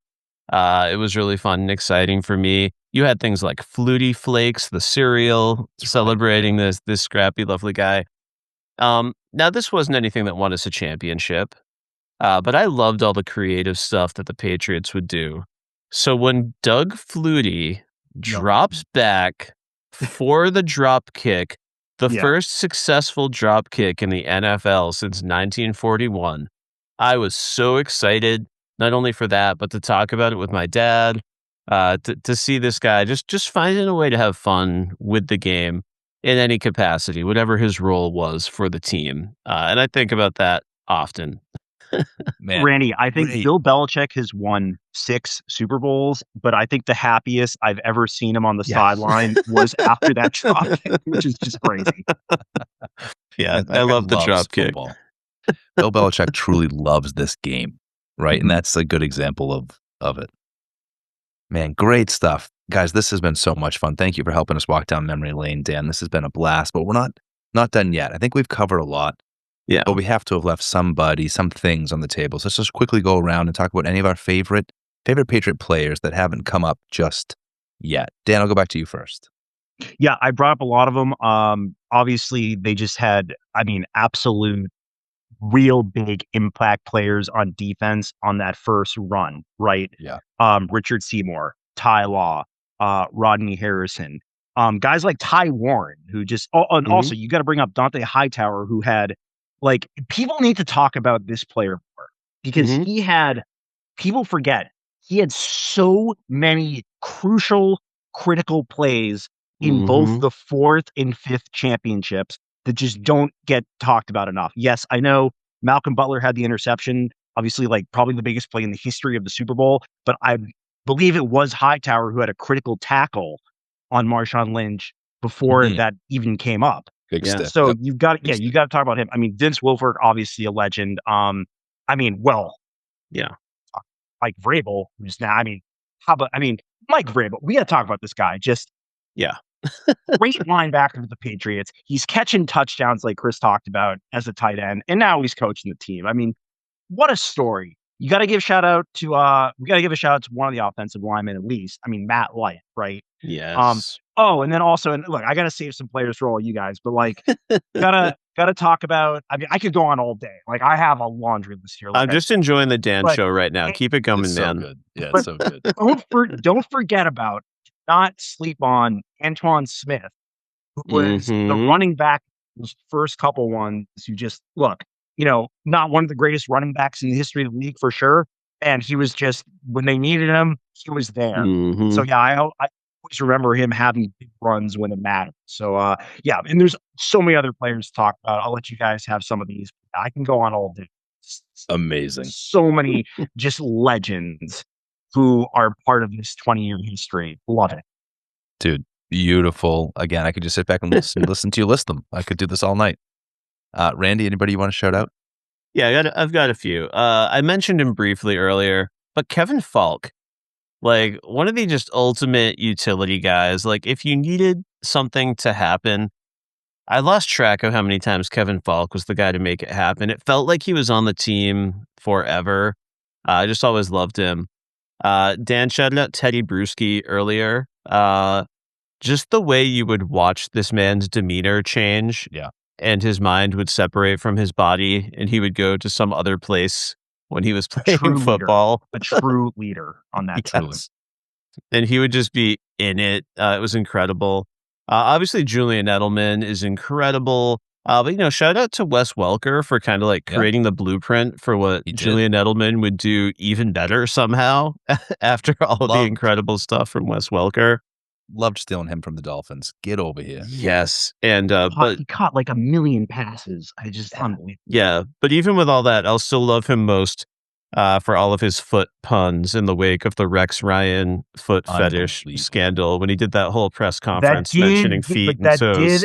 It was really fun and exciting for me. You had things like Flutie Flakes, the cereal, celebrating this scrappy, lovely guy. Now, this wasn't anything that won us a championship, but I loved all the creative stuff that the Patriots would do. So when Doug Flutie drops back for the drop kick, the first successful drop kick in the NFL since 1941, I was so excited, not only for that, but to talk about it with my dad, to see this guy just finding a way to have fun with the game in any capacity, whatever his role was for the team. And I think about that often. Man, Randy, I think Bill Belichick has won 6 Super Bowls, but I think the happiest I've ever seen him on the sideline was after that drop kick, which is just crazy. Yeah, I love the drop kick. Bill Belichick truly loves this game, right? And that's a good example of it. Man, great stuff. Guys, this has been so much fun. Thank you for helping us walk down memory lane, Dan. This has been a blast, but we're not done yet. I think we've covered a lot. Yeah. But we have to have left some things on the table. So let's just quickly go around and talk about any of our favorite Patriot players that haven't come up just yet. Dan, I'll go back to you first. Yeah, I brought up a lot of them. Obviously, they just had, absolute, real big impact players on defense on that first run, right? Yeah. Richard Seymour, Ty Law, Rodney Harrison, guys like Ty Warren, who just, and also you got to bring up Dante Hightower, who had, people need to talk about this player more. because he had, people forget, he had so many crucial, critical plays in both the 4th and 5th championships that just don't get talked about enough. Yes, I know Malcolm Butler had the interception, obviously, like probably the biggest play in the history of the Super Bowl, but I believe it was Hightower who had a critical tackle on Marshawn Lynch before that even came up. Big stick. So you've got, you got to talk about him. I mean, Vince Wilfork, obviously a legend. Mike Vrabel, who's now, Mike Vrabel, we got to talk about this guy. Just great linebacker for the Patriots. He's catching touchdowns like Kris talked about as a tight end, and now he's coaching the team. I mean, what a story. You got to give shout out to we got to give a shout out to one of the offensive linemen at least. I mean, Matt Light, right? Yes. And then also, and look, I got to save some players for all you guys, but like, gotta talk about. I mean, I could go on all day. Like, I have a laundry list here. Like, I'm just enjoying the Dan show right now. Keep it coming, it's man. So good. Yeah, it's so good. Don't forget about, not sleep on Antoine Smith, who was the running back those first couple ones. You just look, not one of the greatest running backs in the history of the league for sure. And he was just, when they needed him, he was there. So yeah, I always remember him having big runs when it mattered. So and there's so many other players to talk about. I'll let you guys have some of these. I can go on all day. Amazing. So many just legends who are part of this 20-year history. Love it. Dude, beautiful. Again, I could just sit back and listen to you list them. I could do this all night. Randy, anybody you want to shout out? Yeah, I've got a few. I mentioned him briefly earlier, but Kevin Falk, like one of the just ultimate utility guys. Like if you needed something to happen, I lost track of how many times Kevin Falk was the guy to make it happen. It felt like he was on the team forever. I just always loved him. Dan shouted out Teddy Bruschi earlier. Just the way you would watch this man's demeanor change. Yeah. And his mind would separate from his body and he would go to some other place when he was playing football. A true leader on that team. And he would just be in it. It was incredible. Obviously, Julian Edelman is incredible. But, shout out to Wes Welker for kind of like creating the blueprint for what Julian Edelman would do even better somehow after all the incredible stuff from Wes Welker. Loved stealing him from the Dolphins. Get over here. Yes. And he caught like 1 million passes. I just unbelievable. Yeah. But even with all that, I'll still love him most for all of his foot puns in the wake of the Rex Ryan foot fetish scandal when he did that whole press conference mentioning feet and toes.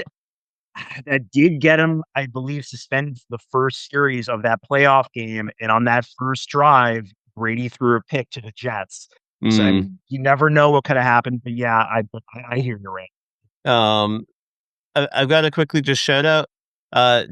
That did get him, I believe, suspended for the first series of that playoff game. And on that first drive, Brady threw a pick to the Jets. So you never know what could have happened, but yeah, I hear you, right. I've got to quickly just shout out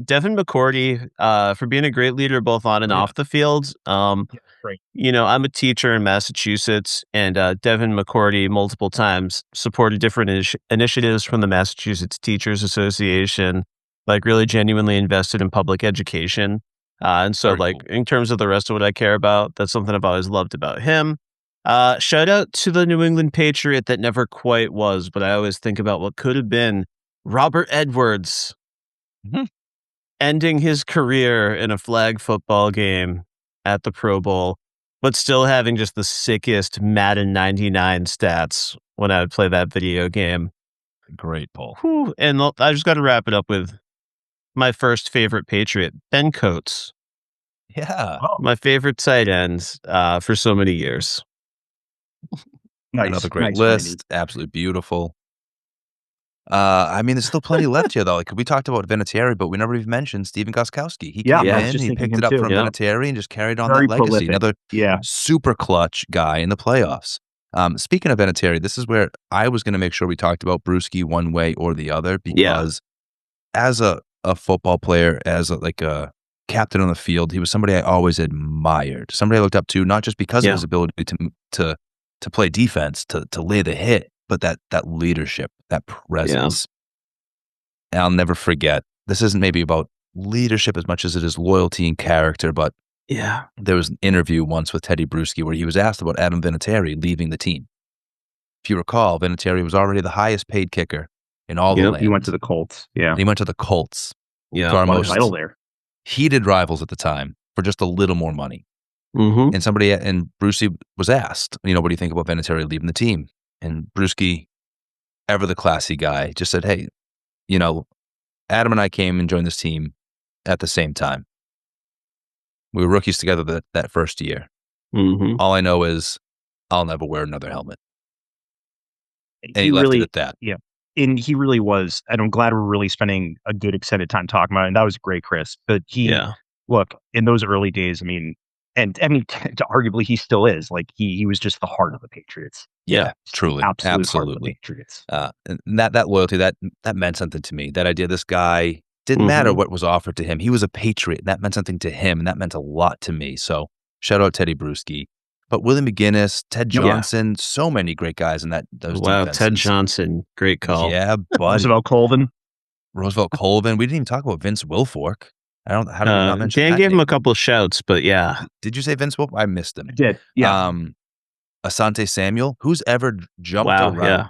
Devin McCourty for being a great leader both on and off the field. Great. I'm a teacher in Massachusetts, and Devin McCourty multiple times supported different initiatives from the Massachusetts Teachers Association, like really genuinely invested in public education. And so in terms of the rest of what I care about, that's something I've always loved about him. Shout out to the New England Patriot that never quite was, but I always think about what could have been. Robert Edwards ending his career in a flag football game at the Pro Bowl, but still having just the sickest Madden 99 stats when I would play that video game. Great, Paul. Whew. And I just got to wrap it up with my first favorite Patriot, Ben Coates. Yeah. My favorite tight ends for so many years. Another great list. Absolutely beautiful. There's still plenty left here, though. Like we talked about Vinatieri, but we never even mentioned Stephen Gostkowski. He came in, he picked it up from Vinatieri and just carried on that legacy. Another super clutch guy in the playoffs. Speaking of Vinatieri, this is where I was going to make sure we talked about Bruschi one way or the other, because as a football player, as a captain on the field, he was somebody I always admired, somebody I looked up to, not just because of his ability to play defense, to lay the hit, but that leadership, that presence. And I'll never forget, this isn't maybe about leadership as much as it is loyalty and character, but there was an interview once with Teddy Bruschi where he was asked about Adam Vinatieri leaving the team. If you recall, Vinatieri was already the highest paid kicker in all the land. He went to the Colts. Yeah. He went to the Colts. Yeah. To our Won a most title there. heated rivals at the time for just a little more money. Mm-hmm. And Brucey was asked, what do you think about Vinatieri leaving the team? And Bruschi, ever the classy guy, just said, hey, Adam and I came and joined this team at the same time. We were rookies together that first year. Mm-hmm. All I know is I'll never wear another helmet. And he left it really, at that. yeah, and he really was. And I'm glad we're really spending a good extended time talking about it. And that was great, Kris. But Yeah. look, in those early days, arguably he still is. Like he was just the heart of the Patriots. Yeah, truly, Absolute heart of the absolutely. Patriots. And that loyalty, that meant something to me. That idea, this guy didn't matter what was offered to him. He was a Patriot, and that meant something to him, and that meant a lot to me. So shout out Teddy Bruschi. But Willie McGinnis, Ted Johnson, so many great guys in those Wow, defenses. Ted Johnson, great call. Yeah, buddy. Roosevelt Colvin. We didn't even talk about Vince Wilfork. How did we not mention Dan that gave name? him a couple of shouts, but yeah. Did you say Vince Wilfork? I missed him. I did, yeah. Asante Samuel, who's ever jumped around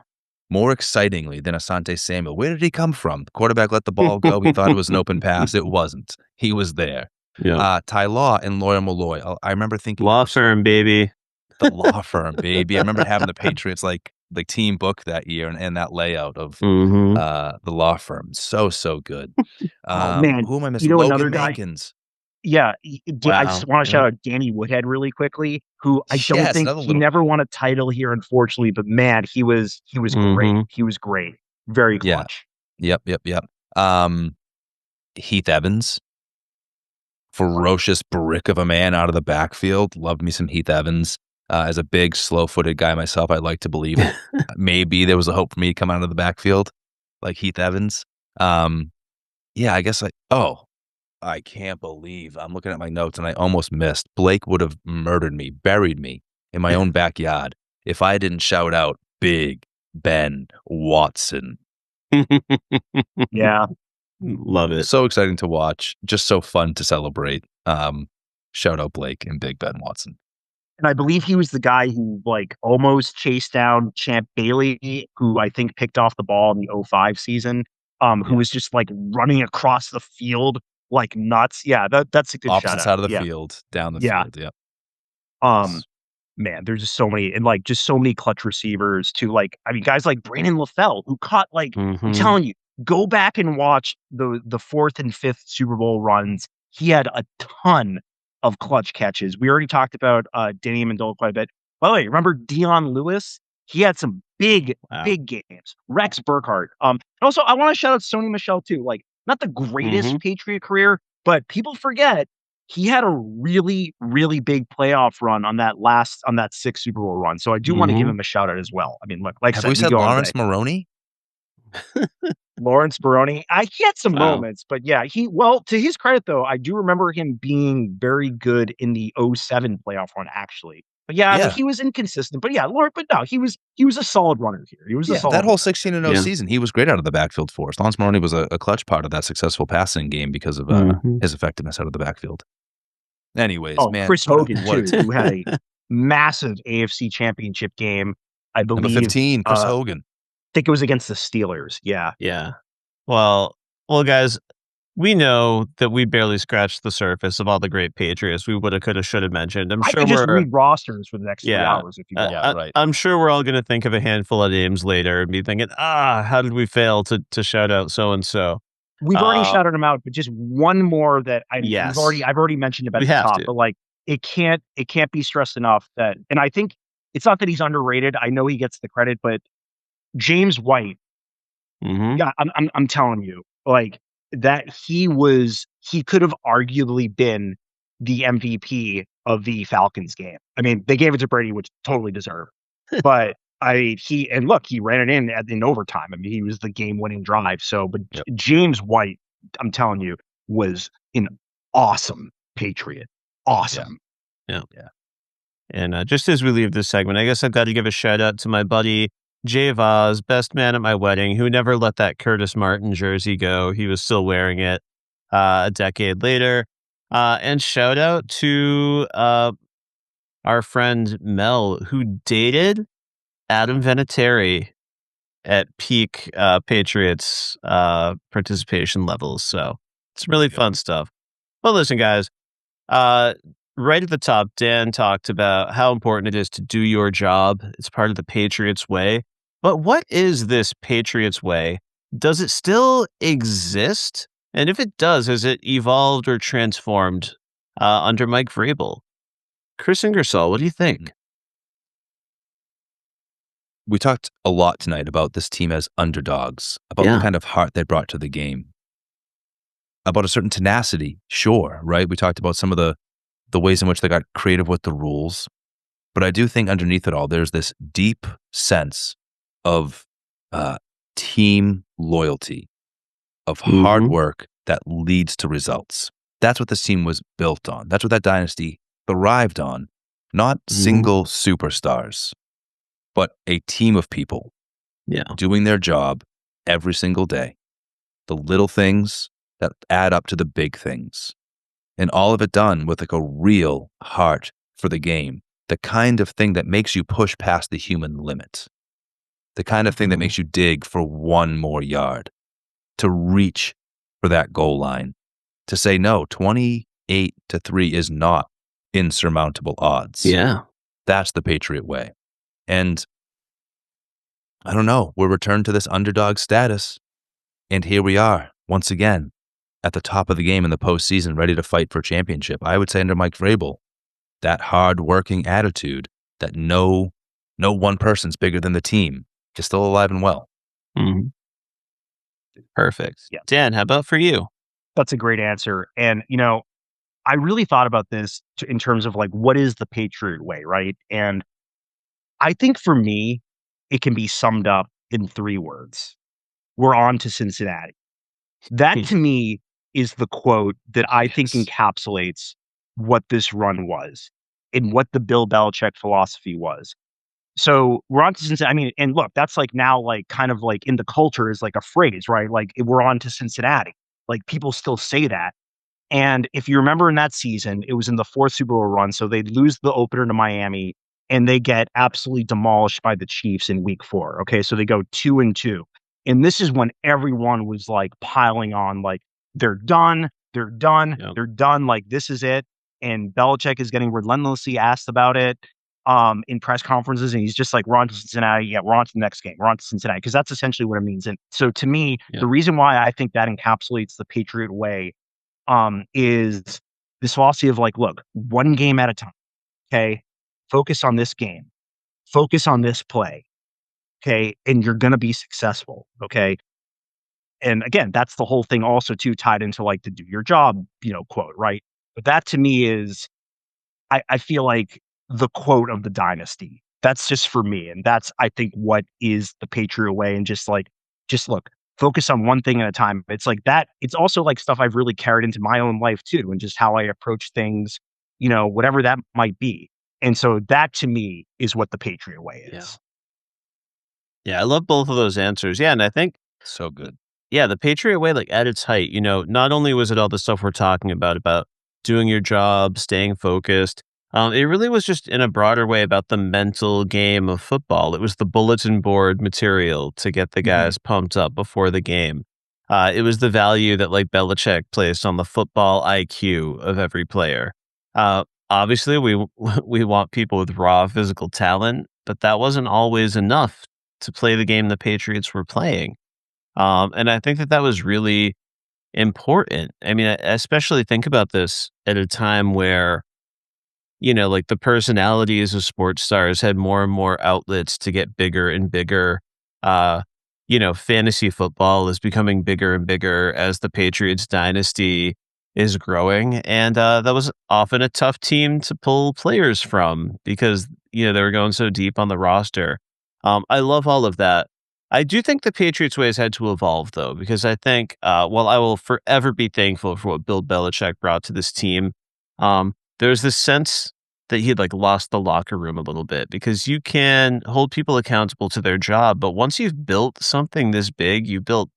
more excitingly than Asante Samuel? Where did he come from? The quarterback let the ball go. He thought it was an open pass. It wasn't. He was there. Yeah. Ty Law and Lawyer Malloy. I remember thinking law firm, baby. The law firm, baby. I remember having the Patriots like team book that year and that layout of the law firm. So good. Oh man, who am I missing? another Logan guy. Mankins. Yeah, I Wow. just want to shout out Danny Woodhead really quickly, who I don't think he never won a title here, unfortunately. But man, he was great. He was great. Very clutch. Yep. Heath Evans, ferocious brick of a man out of the backfield. Loved me some Heath Evans. As a big, slow-footed guy myself, I'd like to believe maybe there was a hope for me to come out of the backfield like Heath Evans. I guess I can't believe I'm looking at my notes and I almost missed. Blake would have murdered me, buried me in my own backyard if I didn't shout out Big Ben Watson. Yeah. Love it. So exciting to watch. Just so fun to celebrate. Shout out Blake and Big Ben Watson. And I believe he was the guy who almost chased down Champ Bailey, who I think picked off the ball in the 2005 season, who was just running across the field like nuts. Yeah, that's a good Opposite shout side out. of the field, down the field. Yeah. Man, there's just so many, and just so many clutch receivers too. Guys like Brandon LaFell, who caught I'm telling you, go back and watch the fourth and fifth Super Bowl runs. He had a ton of clutch catches. We already talked about Danny Amendola quite a bit. By the way, remember Dion Lewis? He had some big games. Rex Burkhardt. Also, I want to shout out Sony Michel too. Not the greatest Patriot career, but people forget he had a really, really big playoff run on that sixth Super Bowl run. So I do want to give him a shout out as well. I mean, look, have we said Lawrence Maroney? Lawrence Baroni. He had some moments, but yeah, to his credit though, I do remember him being very good in the 2007 playoff run actually. But yeah. He was inconsistent. But yeah, he was a solid runner here. He was a solid that whole runner. 16-0 season, he was great out of the backfield for us. Lawrence Maroney was a clutch part of that successful passing game because of his effectiveness out of the backfield. Anyways, man. Chris Hogan too, who had a massive AFC championship game. I believe number 15, Chris Hogan. I think it was against the Steelers. Yeah. Yeah. Well, guys, we know that we barely scratched the surface of all the great Patriots we woulda, coulda, shoulda mentioned. I could just read rosters for the next 3 hours if you want. Right. I'm sure we're all going to think of a handful of names later and be thinking, how did we fail to shout out so-and-so? We've already shouted them out, but just one more that I've already mentioned about the top, but it can't be stressed enough that, and I think it's not that he's underrated. I know he gets the credit, but James White, yeah, I'm telling you, that he could have arguably been the MVP of the Falcons game. I mean, they gave it to Brady, which totally deserved, but he ran it in overtime. I mean, he was the game-winning drive. So, but James White, I'm telling you, was an awesome Patriot. Awesome. Yeah. And just as we leave this segment, I guess I've got to give a shout out to my buddy Jay Vaz, best man at my wedding, who never let that Curtis Martin jersey go. He was still wearing it a decade later. And shout out to our friend Mel, who dated Adam Vinatieri at peak Patriots participation levels. So it's really fun stuff. Well, listen, guys, right at the top, Dan talked about how important it is to do your job. It's part of the Patriots way. But what is this Patriots way? Does it still exist? And if it does, has it evolved or transformed under Mike Vrabel? Kris Ingersoll, what do you think? We talked a lot tonight about this team as underdogs, about the Yeah. kind of heart they brought to the game, about a certain tenacity, sure, right? We talked about some of the ways in which they got creative with the rules. But I do think underneath it all, there's this deep sense of team loyalty, of hard work that leads to results. That's what this team was built on. That's what that dynasty thrived on. Not single superstars, but a team of people Yeah. doing their job every single day. The little things that add up to the big things. And all of it done with like a real heart for the game. The kind of thing that makes you push past the human limit. The kind of thing that makes you dig for one more yard. To reach for that goal line. To say, no, 28-3 is not insurmountable odds. Yeah. That's the Patriot way. And I don't know, we're returned to this underdog status. And here we are, once again, at the top of the game in the postseason, ready to fight for a championship. I would say under Mike Vrabel, that hard-working attitude that no one person's bigger than the team is still alive and well. Perfect. Yeah. Dan, how about for you? That's a great answer. And, I really thought about this in terms of like, what is the Patriot way, right? And I think for me, it can be summed up in 3 words. We're on to Cincinnati. That to me is the quote that I think Yes. encapsulates what this run was and what the Bill Belichick philosophy was. So we're on to Cincinnati. I mean, and look, that's like now like kind of like in the culture is like a phrase, right? Like we're on to Cincinnati. Like people still say that. And if you remember in that season, it was in the 4th Super Bowl run. So they lose the opener to Miami and they get absolutely demolished by the Chiefs in week 4. Okay. So they go 2-2. And this is when everyone was like piling on, like, they're done. They're done. Yep. They're done. Like, this is it. And Belichick is getting relentlessly asked about it in press conferences. And he's just like, we're on to Cincinnati. Yeah, we're on to the next game. We're on to Cincinnati. Because that's essentially what it means. And so to me, Yep. the reason why I think that encapsulates the Patriot way is this philosophy of like, look, one game at a time. Okay. Focus on this game. Focus on this play. Okay. And you're going to be successful. Okay. And again, that's the whole thing also too tied into like the do your job, quote, right? But that to me is, I feel like the quote of the dynasty. That's just for me. And that's, I think, what is the Patriot way. And just look, focus on one thing at a time. It's like that. It's also like stuff I've really carried into my own life too. And just how I approach things, whatever that might be. And so that to me is what the Patriot way is. Yeah, I love both of those answers. Yeah, and I think So good. yeah, the Patriot way, like at its height, not only was it all the stuff we're talking about doing your job, staying focused, it really was just in a broader way about the mental game of football. It was the bulletin board material to get the guys pumped up before the game. It was the value that like Belichick placed on the football IQ of every player. Obviously, we we want people with raw physical talent, but that wasn't always enough to play the game the Patriots were playing. And I think that was really important. I mean, I especially think about this at a time where, like the personalities of sports stars had more and more outlets to get bigger and bigger. Uh, Fantasy football is becoming bigger and bigger as the Patriots dynasty is growing. And that was often a tough team to pull players from because, they were going so deep on the roster. I love all of that. I do think the Patriots ways had to evolve, though, because I think, while I will forever be thankful for what Bill Belichick brought to this team, there's this sense that he'd like lost the locker room a little bit because you can hold people accountable to their job. But once you've built something this big, you built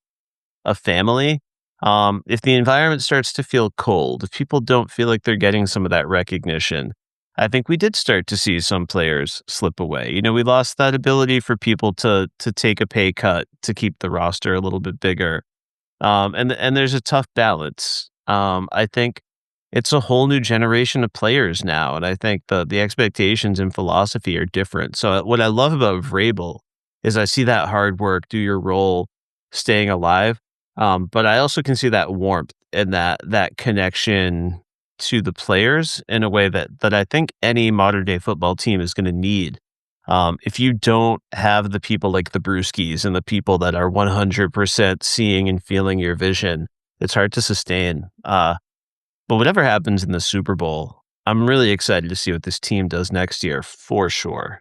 a family. If the environment starts to feel cold, if people don't feel like they're getting some of that recognition, I think we did start to see some players slip away. We lost that ability for people to take a pay cut to keep the roster a little bit bigger. And there's a tough balance. I think it's a whole new generation of players now, and I think the expectations and philosophy are different. So what I love about Vrabel is I see that hard work, do your role, staying alive, but I also can see that warmth and that connection to the players in a way that I think any modern day football team is going to need. If you don't have the people like the Brewskis and the people that are 100% seeing and feeling your vision, it's hard to sustain. But whatever happens in the Super Bowl, I'm really excited to see what this team does next year for sure.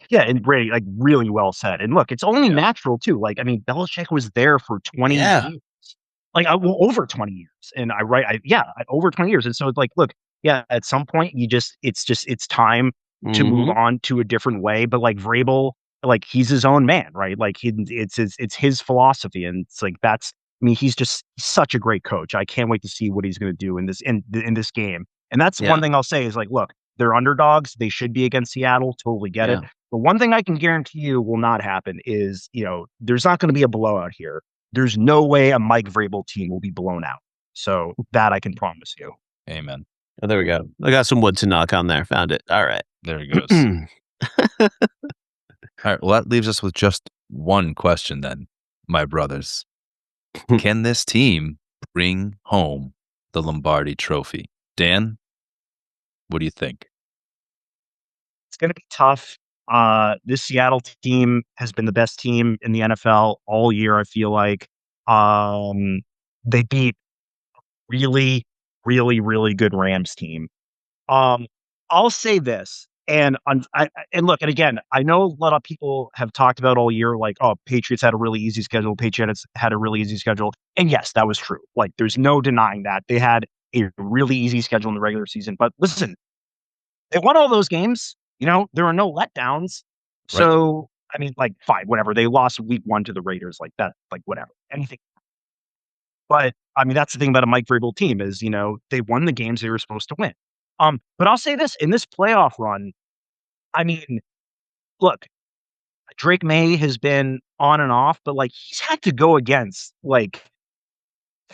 Yeah, and Brady, like, really well said. And look, it's only Yeah. natural too. Like, I mean, Belichick was there for 20 Yeah. years. Like, well, over 20 years. And over 20 years. And so it's like, look, yeah, at some point it's time to move Mhm. on to a different way. But like Vrabel, like, he's his own man, right? Like, it's his philosophy. And it's like I mean, he's just such a great coach. I can't wait to see what he's gonna do in this game. And that's one Yeah. thing I'll say is like, look, they're underdogs. They should be against Seattle. Totally get it. Yeah. But one thing I can guarantee you will not happen is, there's not going to be a blowout here. There's no way a Mike Vrabel team will be blown out. So that I can promise you. Amen. Oh, there we go. I got some wood to knock on there. Found it. All right. There he goes. All right. Well, that leaves us with just one question then, my brothers. Can this team bring home the Lombardi Trophy? Dan, what do you think? It's going to be tough. This Seattle team has been the best team in the NFL all year, I feel like. They beat really, really, really good Rams team. Um, I'll say this, and look, and again, I know a lot of people have talked about all year, like, oh, Patriots had a really easy schedule. Patriots had a really easy schedule, and yes, that was true. Like, there's no denying that they had a really easy schedule in the regular season. But listen, they won all those games. There were no letdowns. Right. So I mean, like, fine, whatever. They lost week 1 to the Raiders, like that, like whatever, anything. But I mean, that's the thing about a Mike Vrabel team is, they won the games they were supposed to win. But I'll say this, in this playoff run, I mean, look, Drake May has been on and off, but like he's had to go against like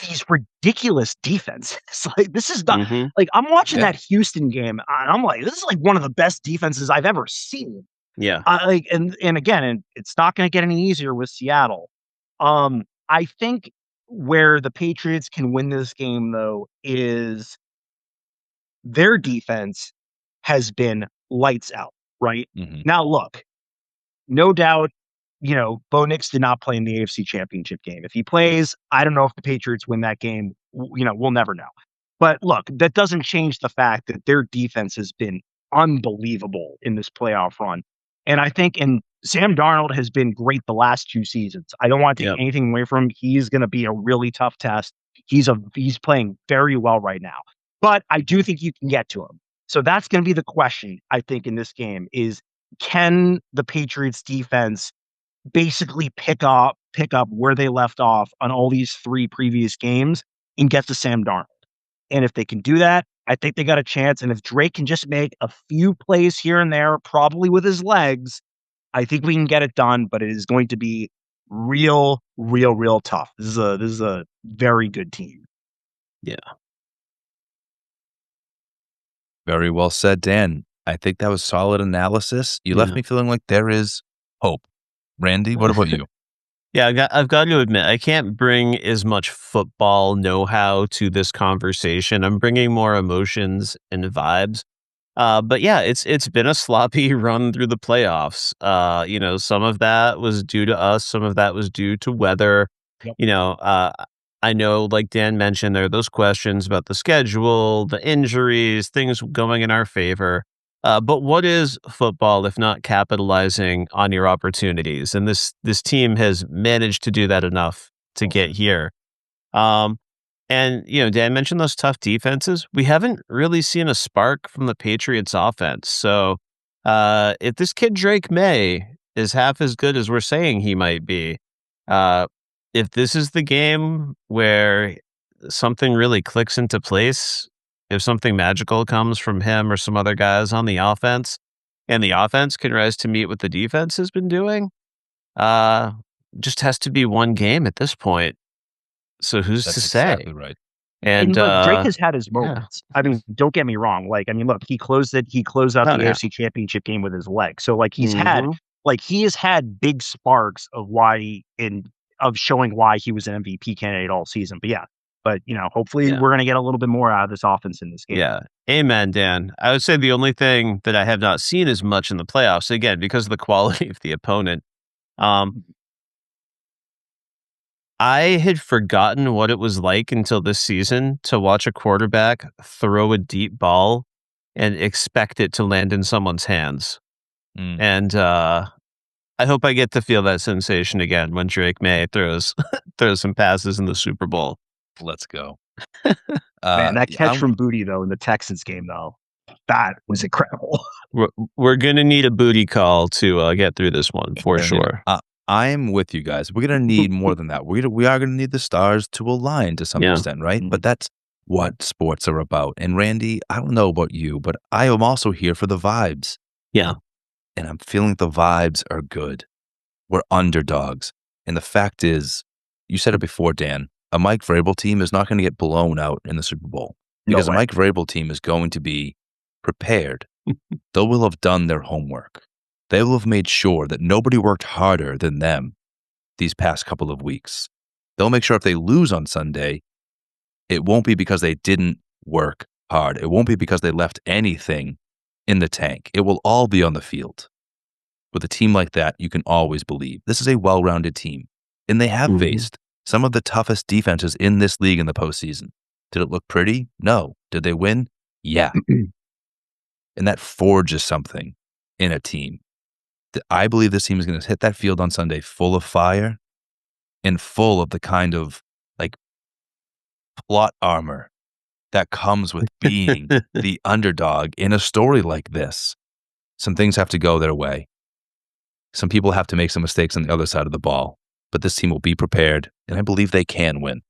these ridiculous defenses. Like, this is not Mhm. like, I'm watching Yeah. that Houston game and I'm like, this is like one of the best defenses I've ever seen. Yeah. And again, and it's not going to get any easier with Seattle. I think where the Patriots can win this game though is their defense has been lights out, right? Mhm. Now, look, no doubt, Bo Nix did not play in the AFC Championship game. If he plays, I don't know if the Patriots win that game. We'll never know. But look, that doesn't change the fact that their defense has been unbelievable in this playoff run. And I think, and Sam Darnold has been great the last 2 seasons. I don't want to take Yep. anything away from him. He's going to be a really tough test. He's playing very well right now. But I do think you can get to him. So that's going to be the question, I think, in this game is, can the Patriots defense basically pick up where they left off on all these 3 previous games and get to Sam Darnold? And if they can do that, I think they got a chance. And if Drake can just make a few plays here and there, probably with his legs, I think we can get it done. But it is going to be real, real, real tough. This is a very good team. Yeah. Very well said, Dan. I think that was solid analysis. You left Yeah. me feeling like there is hope. Randy, what about you? Yeah, I've got to admit, I can't bring as much football know-how to this conversation. I'm bringing more emotions and vibes. But yeah, it's been a sloppy run through the playoffs. Some of that was due to us, some of that was due to weather. Yep. I know, like Dan mentioned, there are those questions about the schedule, the injuries, things going in our favor. But what is football if not capitalizing on your opportunities? And this team has managed to do that enough to get here. Um, and, Dan mentioned those tough defenses. We haven't really seen a spark from the Patriots offense. So if this kid Drake May is half as good as we're saying he might be, uh, if this is the game where something really clicks into place, if something magical comes from him or some other guys on the offense, and the offense can rise to meet what the defense has been doing, uh, just has to be one game at this point. So who's to That's say? exactly right. And And look, Drake has had his yeah. moments. I mean, don't get me wrong. Like, I mean, look, he closed out Oh, the yeah. AFC Championship game with his leg. So like Mhm. he has had big sparks of showing why he was an MVP candidate all season. But yeah. But hopefully Yeah. we're gonna get a little bit more out of this offense in this game. Yeah. Amen, Dan. I would say the only thing that I have not seen as much in the playoffs, again, because of the quality of the opponent, um, I had forgotten what it was like until this season to watch a quarterback throw a deep ball and expect it to land in someone's hands. Mm, And I hope I get to feel that sensation again when Drake May throws throws some passes in the Super Bowl. let's go. Man, that catch I'm from Booty though in the Texans game though, that was incredible. We're gonna need a booty call to get through this one for sure. I'm with you guys. We're gonna need more than that. We are gonna need the stars to align to some Yeah. extent, right? Mhm. But that's what sports are about. And Randy, I don't know about you, but I am also here for the vibes. Yeah. And I'm feeling the vibes are good. We're underdogs. And the fact is, you said it before, Dan, a Mike Vrabel team is not going to get blown out in the Super Bowl No because a way. Mike Vrabel team is going to be prepared. They will have done their homework. They will have made sure that nobody worked harder than them these past couple of weeks. They'll make sure if they lose on Sunday, it won't be because they didn't work hard. It won't be because they left anything in the tank. It will all be on the field. With a team like that, you can always believe. This is a well-rounded team, and they have Mhm. faced some of the toughest defenses in this league in the postseason. Did it look pretty? No. Did they win? Yeah. And that forges something in a team. I believe this team is going to hit that field on Sunday full of fire and full of the kind of like plot armor that comes with being the underdog in a story like this. Some things have to go their way. Some people have to make some mistakes on the other side of the ball, but this team will be prepared, and I believe they can win.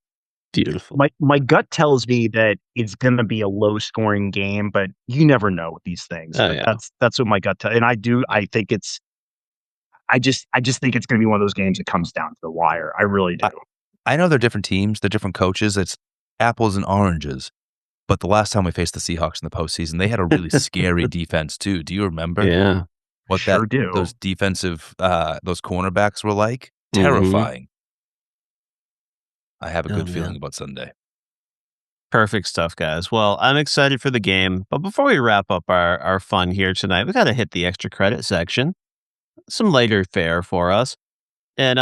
Beautiful. My gut tells me that it's going to be a low scoring game, but you never know with these things. Oh, But yeah. that's what my gut tells. And I think I just think it's going to be one of those games that comes down to the wire. I really do. I know they're different teams, they're different coaches. It's apples and oranges. But the last time we faced the Seahawks in the postseason, they had a really scary defense too. Do you remember Yeah. what Sure do. those defensive those cornerbacks were like? Mhm. Terrifying. I have a Oh, good man. feeling about Sunday. Perfect stuff, guys. Well, I'm excited for the game. But before we wrap up our fun here tonight, we got to hit the extra credit section. Some lighter fare for us. And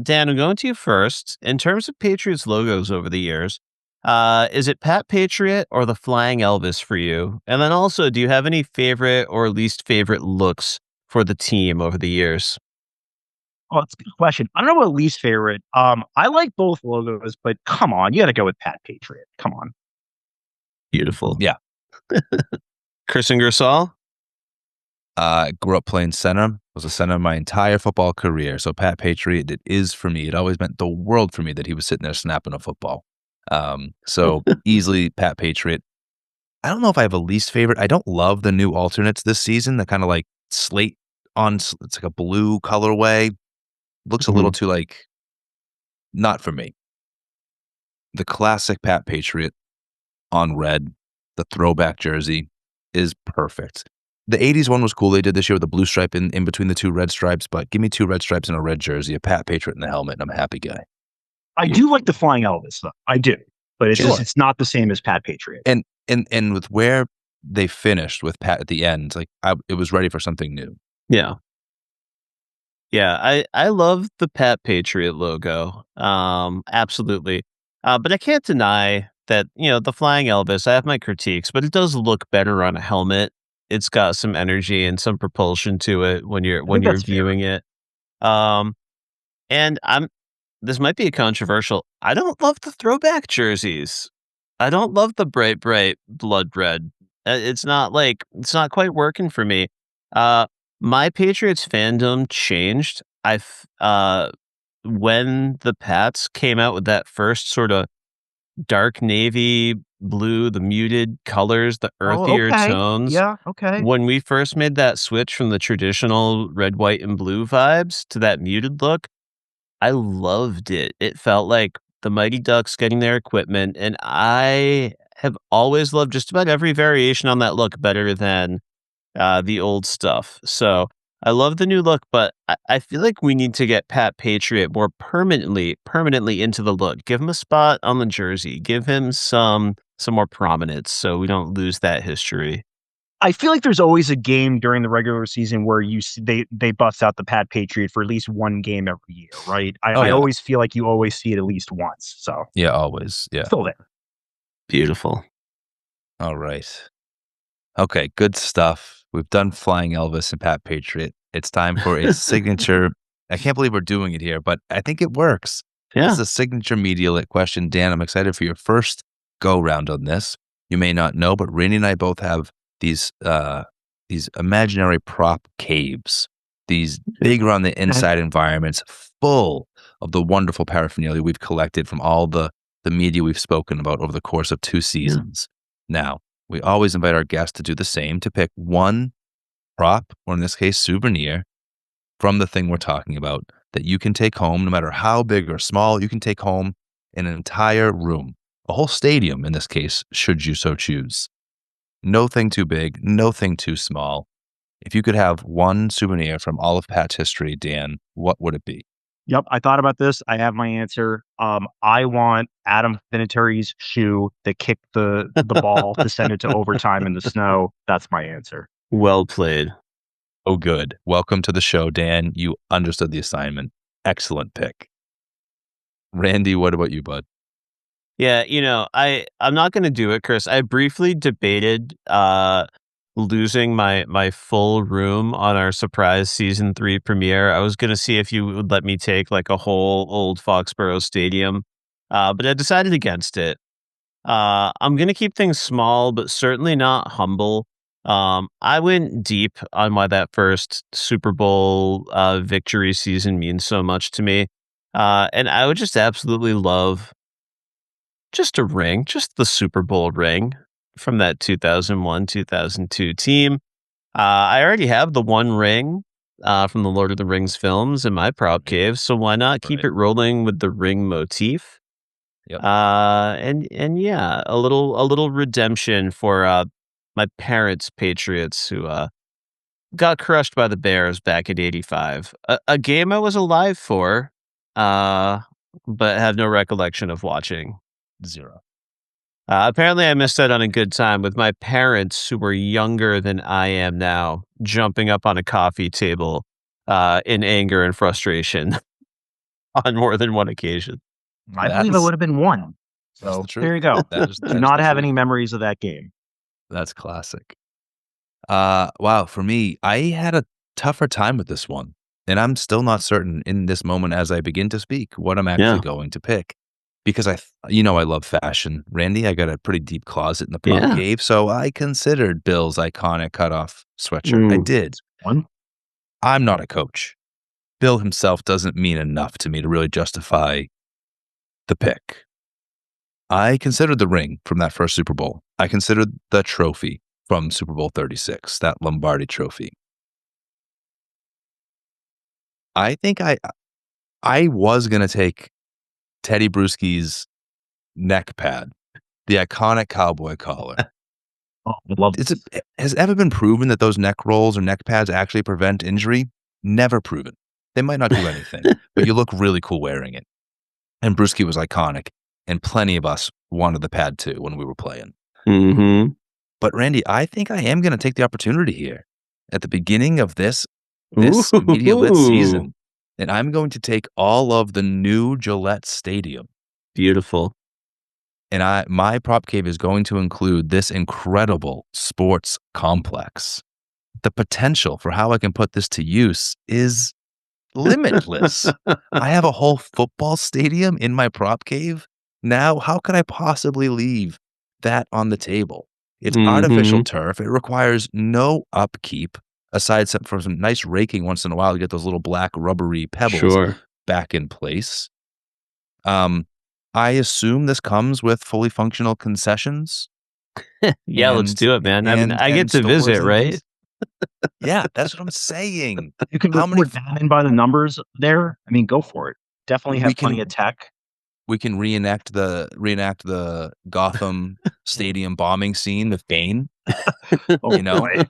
Dan, I'm going to you first. In terms of Patriots logos over the years, is it Pat Patriot or the Flying Elvis for you? And then also, do you have any favorite or least favorite looks for the team over the years? Oh, it's a good question. I don't know what least favorite. I like both logos, but come on, you got to go with Pat Patriot. Come on. Beautiful. Yeah. Kris Ingersoll? Grew up playing center, was a center my entire football career. So Pat Patriot, it is for me. It always meant the world for me that he was sitting there snapping a football. So easily Pat Patriot. I don't know if I have a least favorite. I don't love the new alternates this season. The kind of like slate it's like a blue colorway. Looks a little too like not for me. The classic Pat Patriot on red, the throwback jersey is perfect. The 80s one was cool. They did this year with a blue stripe in between the two red stripes, but give me two red stripes and a red jersey, a Pat Patriot in the helmet, and I'm a happy guy. I do like the Flying Elvis, though. I do, but it's Sure. just it's not the same as Pat Patriot. And with where they finished with Pat at the end, like it was ready for something new. Yeah. Yeah, I love the Pat Patriot logo. Absolutely. But I can't deny that, the Flying Elvis, I have my critiques, but it does look better on a helmet. It's got some energy and some propulsion to it when I think you're that's fair. viewing it. Um, and this might be controversial. I don't love the throwback jerseys. I don't love the bright blood red. It's not quite working for me. My Patriots fandom changed. When the Pats came out with that first sort of dark navy blue, the muted colors, the earthier okay. tones. Yeah, okay. When we first made that switch from the traditional red, white, and blue vibes to that muted look, I loved it. It felt like the Mighty Ducks getting their equipment, and I have always loved just about every variation on that look better than the old stuff. So I love the new look, but I feel like we need to get Pat Patriot more permanently into the look. Give him a spot on the jersey. Give him some more prominence so we don't lose that history. I feel like there's always a game during the regular season where they bust out the Pat Patriot for at least one game every year, right? I always feel like you always see it at least once. So Yeah, always. Yeah. still there. Beautiful. All right. Okay, good stuff. We've done Flying Elvis and Pat Patriot. It's time for a signature. I can't believe we're doing it here, but I think it works. This Yeah. is a signature media lit question. Dan, I'm excited for your first go round on this. You may not know, but Randy and I both have these imaginary prop caves, these big around the inside environments full of the wonderful paraphernalia we've collected from all the media we've spoken about over the course of 2 seasons. Now, we always invite our guests to do the same, to pick one prop, or in this case, souvenir, from the thing we're talking about that you can take home, no matter how big or small. You can take home an entire room, a whole stadium in this case, should you so choose. No thing too big, no thing too small. If you could have one souvenir from all of Pat's history, Dan, what would it be? Yep, I thought about this. I have my answer. I want Adam Vinatieri's shoe that kicked the ball to send it to overtime in the snow. That's my answer. Well played. Oh, good. Welcome to the show, Dan. You understood the assignment. Excellent pick. Randy, what about you, bud? Yeah, I'm not going to do it, Kris. I briefly debated losing my full room on our surprise season 3 premiere. I was going to see if you would let me take like a whole old Foxborough Stadium, but I decided against it. I'm going to keep things small, but certainly not humble. I went deep on why that first Super Bowl victory season means so much to me. And I would just absolutely love just a ring, just the Super Bowl ring from that 2001, 2002 team. I already have the one ring from the Lord of the Rings films in my prop cave, so why not keep it rolling with the ring motif? Yep. And yeah, a little redemption for my parents' Patriots who got crushed by the Bears back in '85. A game I was alive for, but have no recollection of watching. 0. Apparently, I missed out on a good time with my parents, who were younger than I am now, jumping up on a coffee table in anger and frustration on more than one occasion. I believe it would have been one. So the truth. there you go. That is Do not the have truth. any memories of that game. That's classic. Wow, for me, I had a tougher time with this one, and I'm still not certain in this moment as I begin to speak what I'm actually going to pick. Because I love fashion. Randy, I got a pretty deep closet in the prop cave, so I considered Bill's iconic cutoff sweatshirt. I did. I'm not a coach. Bill himself doesn't mean enough to me to really justify the pick. I considered the ring from that first Super Bowl. I considered the trophy from Super Bowl 36, that Lombardi trophy. I think I was going to take Teddy Bruschi's neck pad, the iconic cowboy collar. Oh, I love Has it ever been proven that those neck rolls or neck pads actually prevent injury? Never proven. They might not do anything, but you look really cool wearing it. And Bruschi was iconic, and plenty of us wanted the pad too when we were playing. Mm-hmm. But Randy, I think I am going to take the opportunity here at the beginning of this media lit season, and I'm going to take all of the new Gillette Stadium. Beautiful. And my prop cave is going to include this incredible sports complex. The potential for how I can put this to use is limitless. I have a whole football stadium in my prop cave. Now, how could I possibly leave that on the table? It's artificial turf. It requires no upkeep aside from some nice raking once in a while to get those little black rubbery pebbles back in place. I assume this comes with fully functional concessions. Yeah, let's do it, man. I mean, I get to stores visit, and right? things. Yeah, that's what I'm saying. You can How many report down by the numbers there. I mean, go for it. Definitely have plenty of tech. We can reenact the Gotham Stadium bombing scene with Bane. Oh, You know, boy.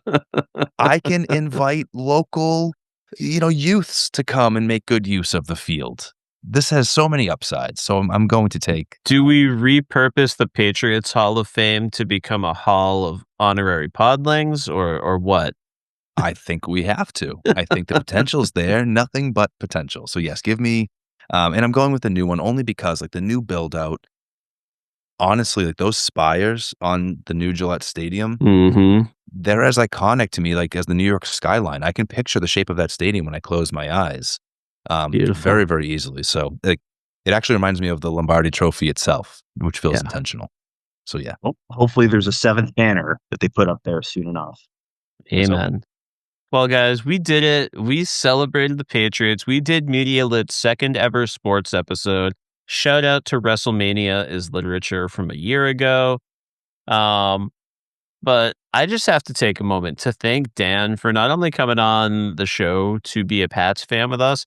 I can invite local, youths to come and make good use of the field. This has so many upsides. So I'm going to take. Do we repurpose the Patriots Hall of Fame to become a hall of honorary podlings or what? I think we have to. I think the potential's there. Nothing but potential. So yes, give me. And I'm going with the new one only because like the new build out. Honestly, like those spires on the new Gillette Stadium, Mm-hmm. they're as iconic to me like as the New York skyline. I can picture the shape of that stadium when I close my eyes, Beautiful. very, very easily. So it actually reminds me of the Lombardi Trophy itself, which feels Yeah. intentional. So yeah, Well, hopefully there's a 7th banner that they put up there soon enough. Amen. Well, guys, we did it. We celebrated the Patriots. We did Media Lit's second ever sports episode. Shout out to WrestleMania is Literature from a year ago. But I just have to take a moment to thank Dan for not only coming on the show to be a Pats fan with us,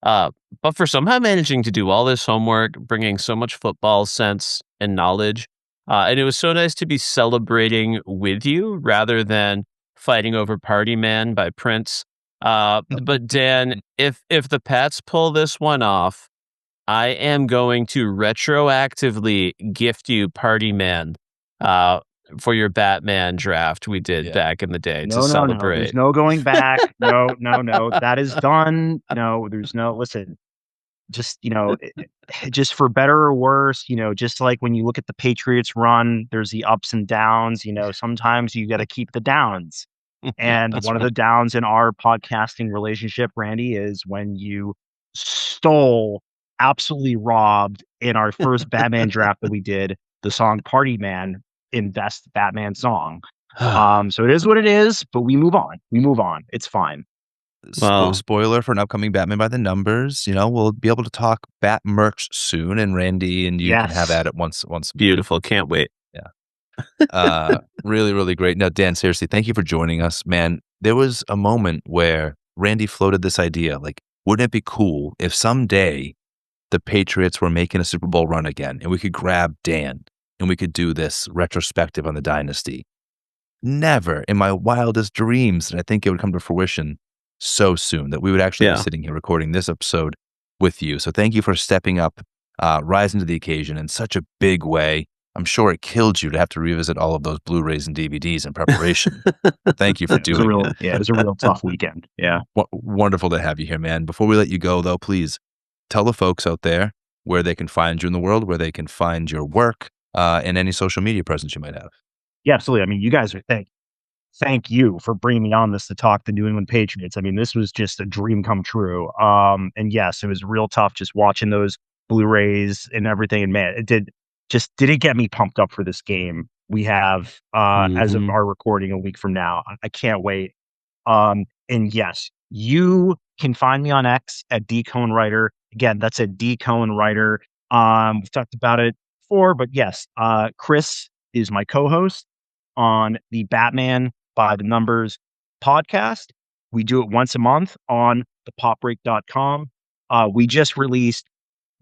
uh, but for somehow managing to do all this homework, bringing so much football sense and knowledge. And it was so nice to be celebrating with you rather than fighting over Party Man by Prince. But Dan, if the Pats pull this one off, I am going to retroactively gift you Party Man uh, for your Batman draft we did back in the day to No. celebrate. There's no going back. No. That is done. No, there's no, listen, just, just for better or worse, just like when you look at the Patriots run, there's the ups and downs, sometimes you got to keep the downs. And That's one of the downs in our podcasting relationship, Randy, is when you stole, absolutely robbed in our first Batman draft that we did, the song Party Man in Best Batman Song. So it is what it is, but we move on. It's fine. Wow. Spoiler for an upcoming Batman by the Numbers. We'll be able to talk Bat merch soon, and Randy and you can have Yes. at it once. Beautiful. Can't wait. Really, really great. Now, Dan, seriously, thank you for joining us, man. There was a moment where Randy floated this idea, like, wouldn't it be cool if someday the Patriots were making a Super Bowl run again and we could grab Dan and we could do this retrospective on the dynasty? Never in my wildest dreams did I think it would come to fruition so soon that we would actually be sitting here recording this episode with you. So thank you for stepping up, rising to the occasion in such a big way. I'm sure it killed you to have to revisit all of those Blu-rays and DVDs in preparation. Thank you for doing it. Yeah, it was a real tough weekend. Yeah. Wonderful to have you here, man. Before we let you go, though, please tell the folks out there where they can find you in the world, where they can find your work, and any social media presence you might have. Yeah, absolutely. I mean, you guys are thank you for bringing me on this to talk the New England Patriots. I mean, this was just a dream come true. And yes, it was real tough just watching those Blu-rays and everything. And man, did it get me pumped up for this game we have as of our recording a week from now. I can't wait. And yes, you can find me on X at Cohen Writer. Again, that's at Cohen Writer. We've talked about it before, but yes, Kris is my co-host on the Batman by the Numbers podcast. We do it once a month on thepopbreak.com. We just released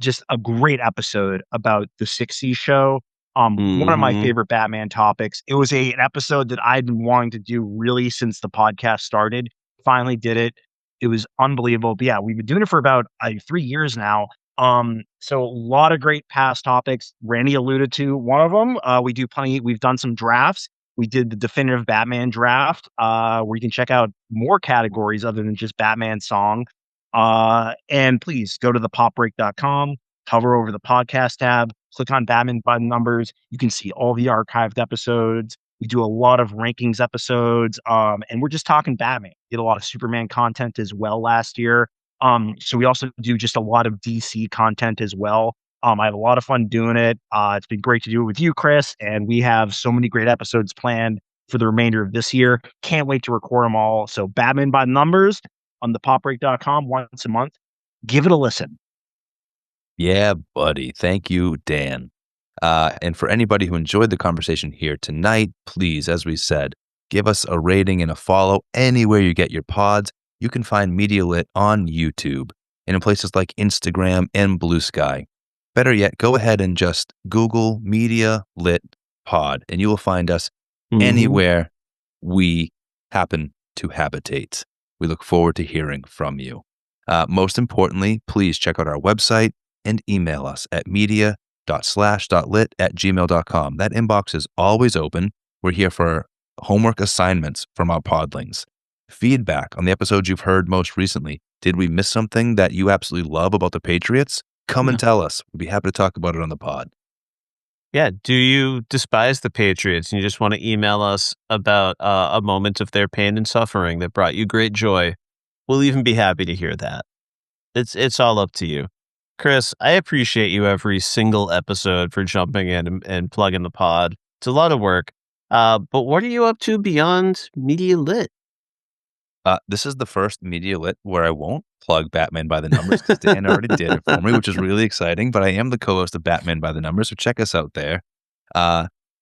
just a great episode about the 60s show. One of my favorite Batman topics. It was an episode that I'd been wanting to do really since the podcast started. Finally did it. It was unbelievable. But yeah, we've been doing it for about 3 years now. So a lot of great past topics. Randy alluded to one of them. We've done some drafts. We did the definitive Batman draft, where you can check out more categories other than just Batman song. And please go to thepopbreak.com, hover over the podcast tab, click on Batman by the Numbers. You can see all the archived episodes. We do a lot of rankings episodes, and we're just talking Batman. Did a lot of Superman content as well last year. So we also do just a lot of DC content as well. I had a lot of fun doing it. It's been great to do it with you, Kris, and we have so many great episodes planned for the remainder of this year. Can't wait to record them all. So Batman by the Numbers on thepopbreak.com once a month. Give it a listen. Yeah, buddy. Thank you, Dan. And for anybody who enjoyed the conversation here tonight, please, as we said, give us a rating and a follow anywhere you get your pods. You can find Media Lit on YouTube and in places like Instagram and Blue Sky. Better yet, go ahead and just Google Media Lit Pod, and you will find us anywhere we happen to habitate. We look forward to hearing from you. Most importantly, please check out our website and email us at media.slash.lit@gmail.com. That inbox is always open. We're here for homework assignments from our podlings. Feedback on the episodes you've heard most recently. Did we miss something that you absolutely love about the Patriots? Come and tell us. We'd be happy to talk about it on the pod. Yeah. Do you despise the Patriots and you just want to email us about a moment of their pain and suffering that brought you great joy? We'll even be happy to hear that. It's all up to you. Kris, I appreciate you every single episode for jumping in and plugging the pod. It's a lot of work. But what are you up to beyond Media Lit? This is the first Media Lit where I won't plug Batman by the Numbers because Dan already did it for me, which is really exciting. But I am the co-host of Batman by the Numbers, so check us out there.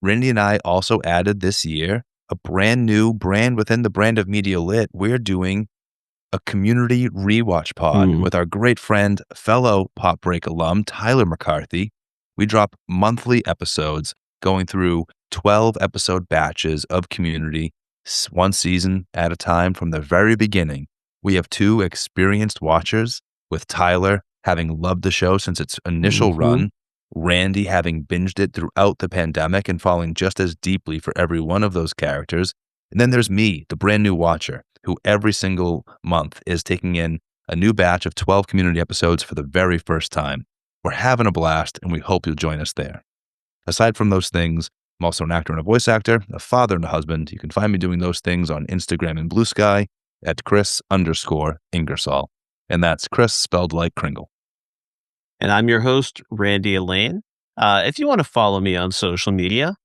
Randy and I also added this year a brand new brand within the brand of Media Lit. We're doing a community rewatch pod with our great friend, fellow Pop Break alum, Tyler McCarthy. We drop monthly episodes going through 12 episode batches of Community, one season at a time from the very beginning. We have two experienced watchers, with Tyler having loved the show since its initial run, Randy having binged it throughout the pandemic and falling just as deeply for every one of those characters. And then there's me, the brand new watcher, who every single month is taking in a new batch of 12 Community episodes for the very first time. We're having a blast, and we hope you'll join us there. Aside from those things, I'm also an actor and a voice actor, a father and a husband. You can find me doing those things on Instagram and Blue Sky at Kris_Ingersoll. And that's Kris spelled like Kringle. And I'm your host, Randy Elaine. If you want to follow me on social media,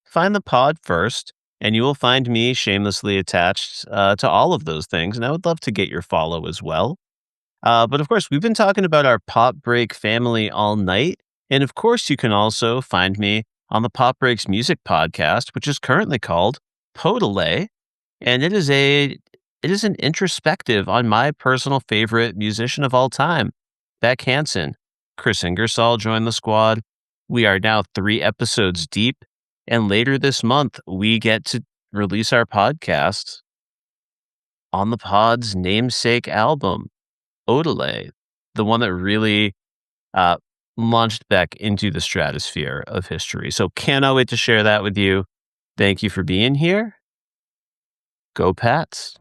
find the pod first, and you will find me shamelessly attached to all of those things. And I would love to get your follow as well. But of course, we've been talking about our Pop Break family all night. And of course, you can also find me on the Pop Breaks music podcast, which is currently called Podling. And it is an introspective on my personal favorite musician of all time, Beck Hansen. Kris Ingersoll joined the squad. We are now 3 episodes deep. And later this month, we get to release our podcast on the pod's namesake album, Odelay, the one that really launched Beck into the stratosphere of history. So cannot wait to share that with you. Thank you for being here. Go Pats.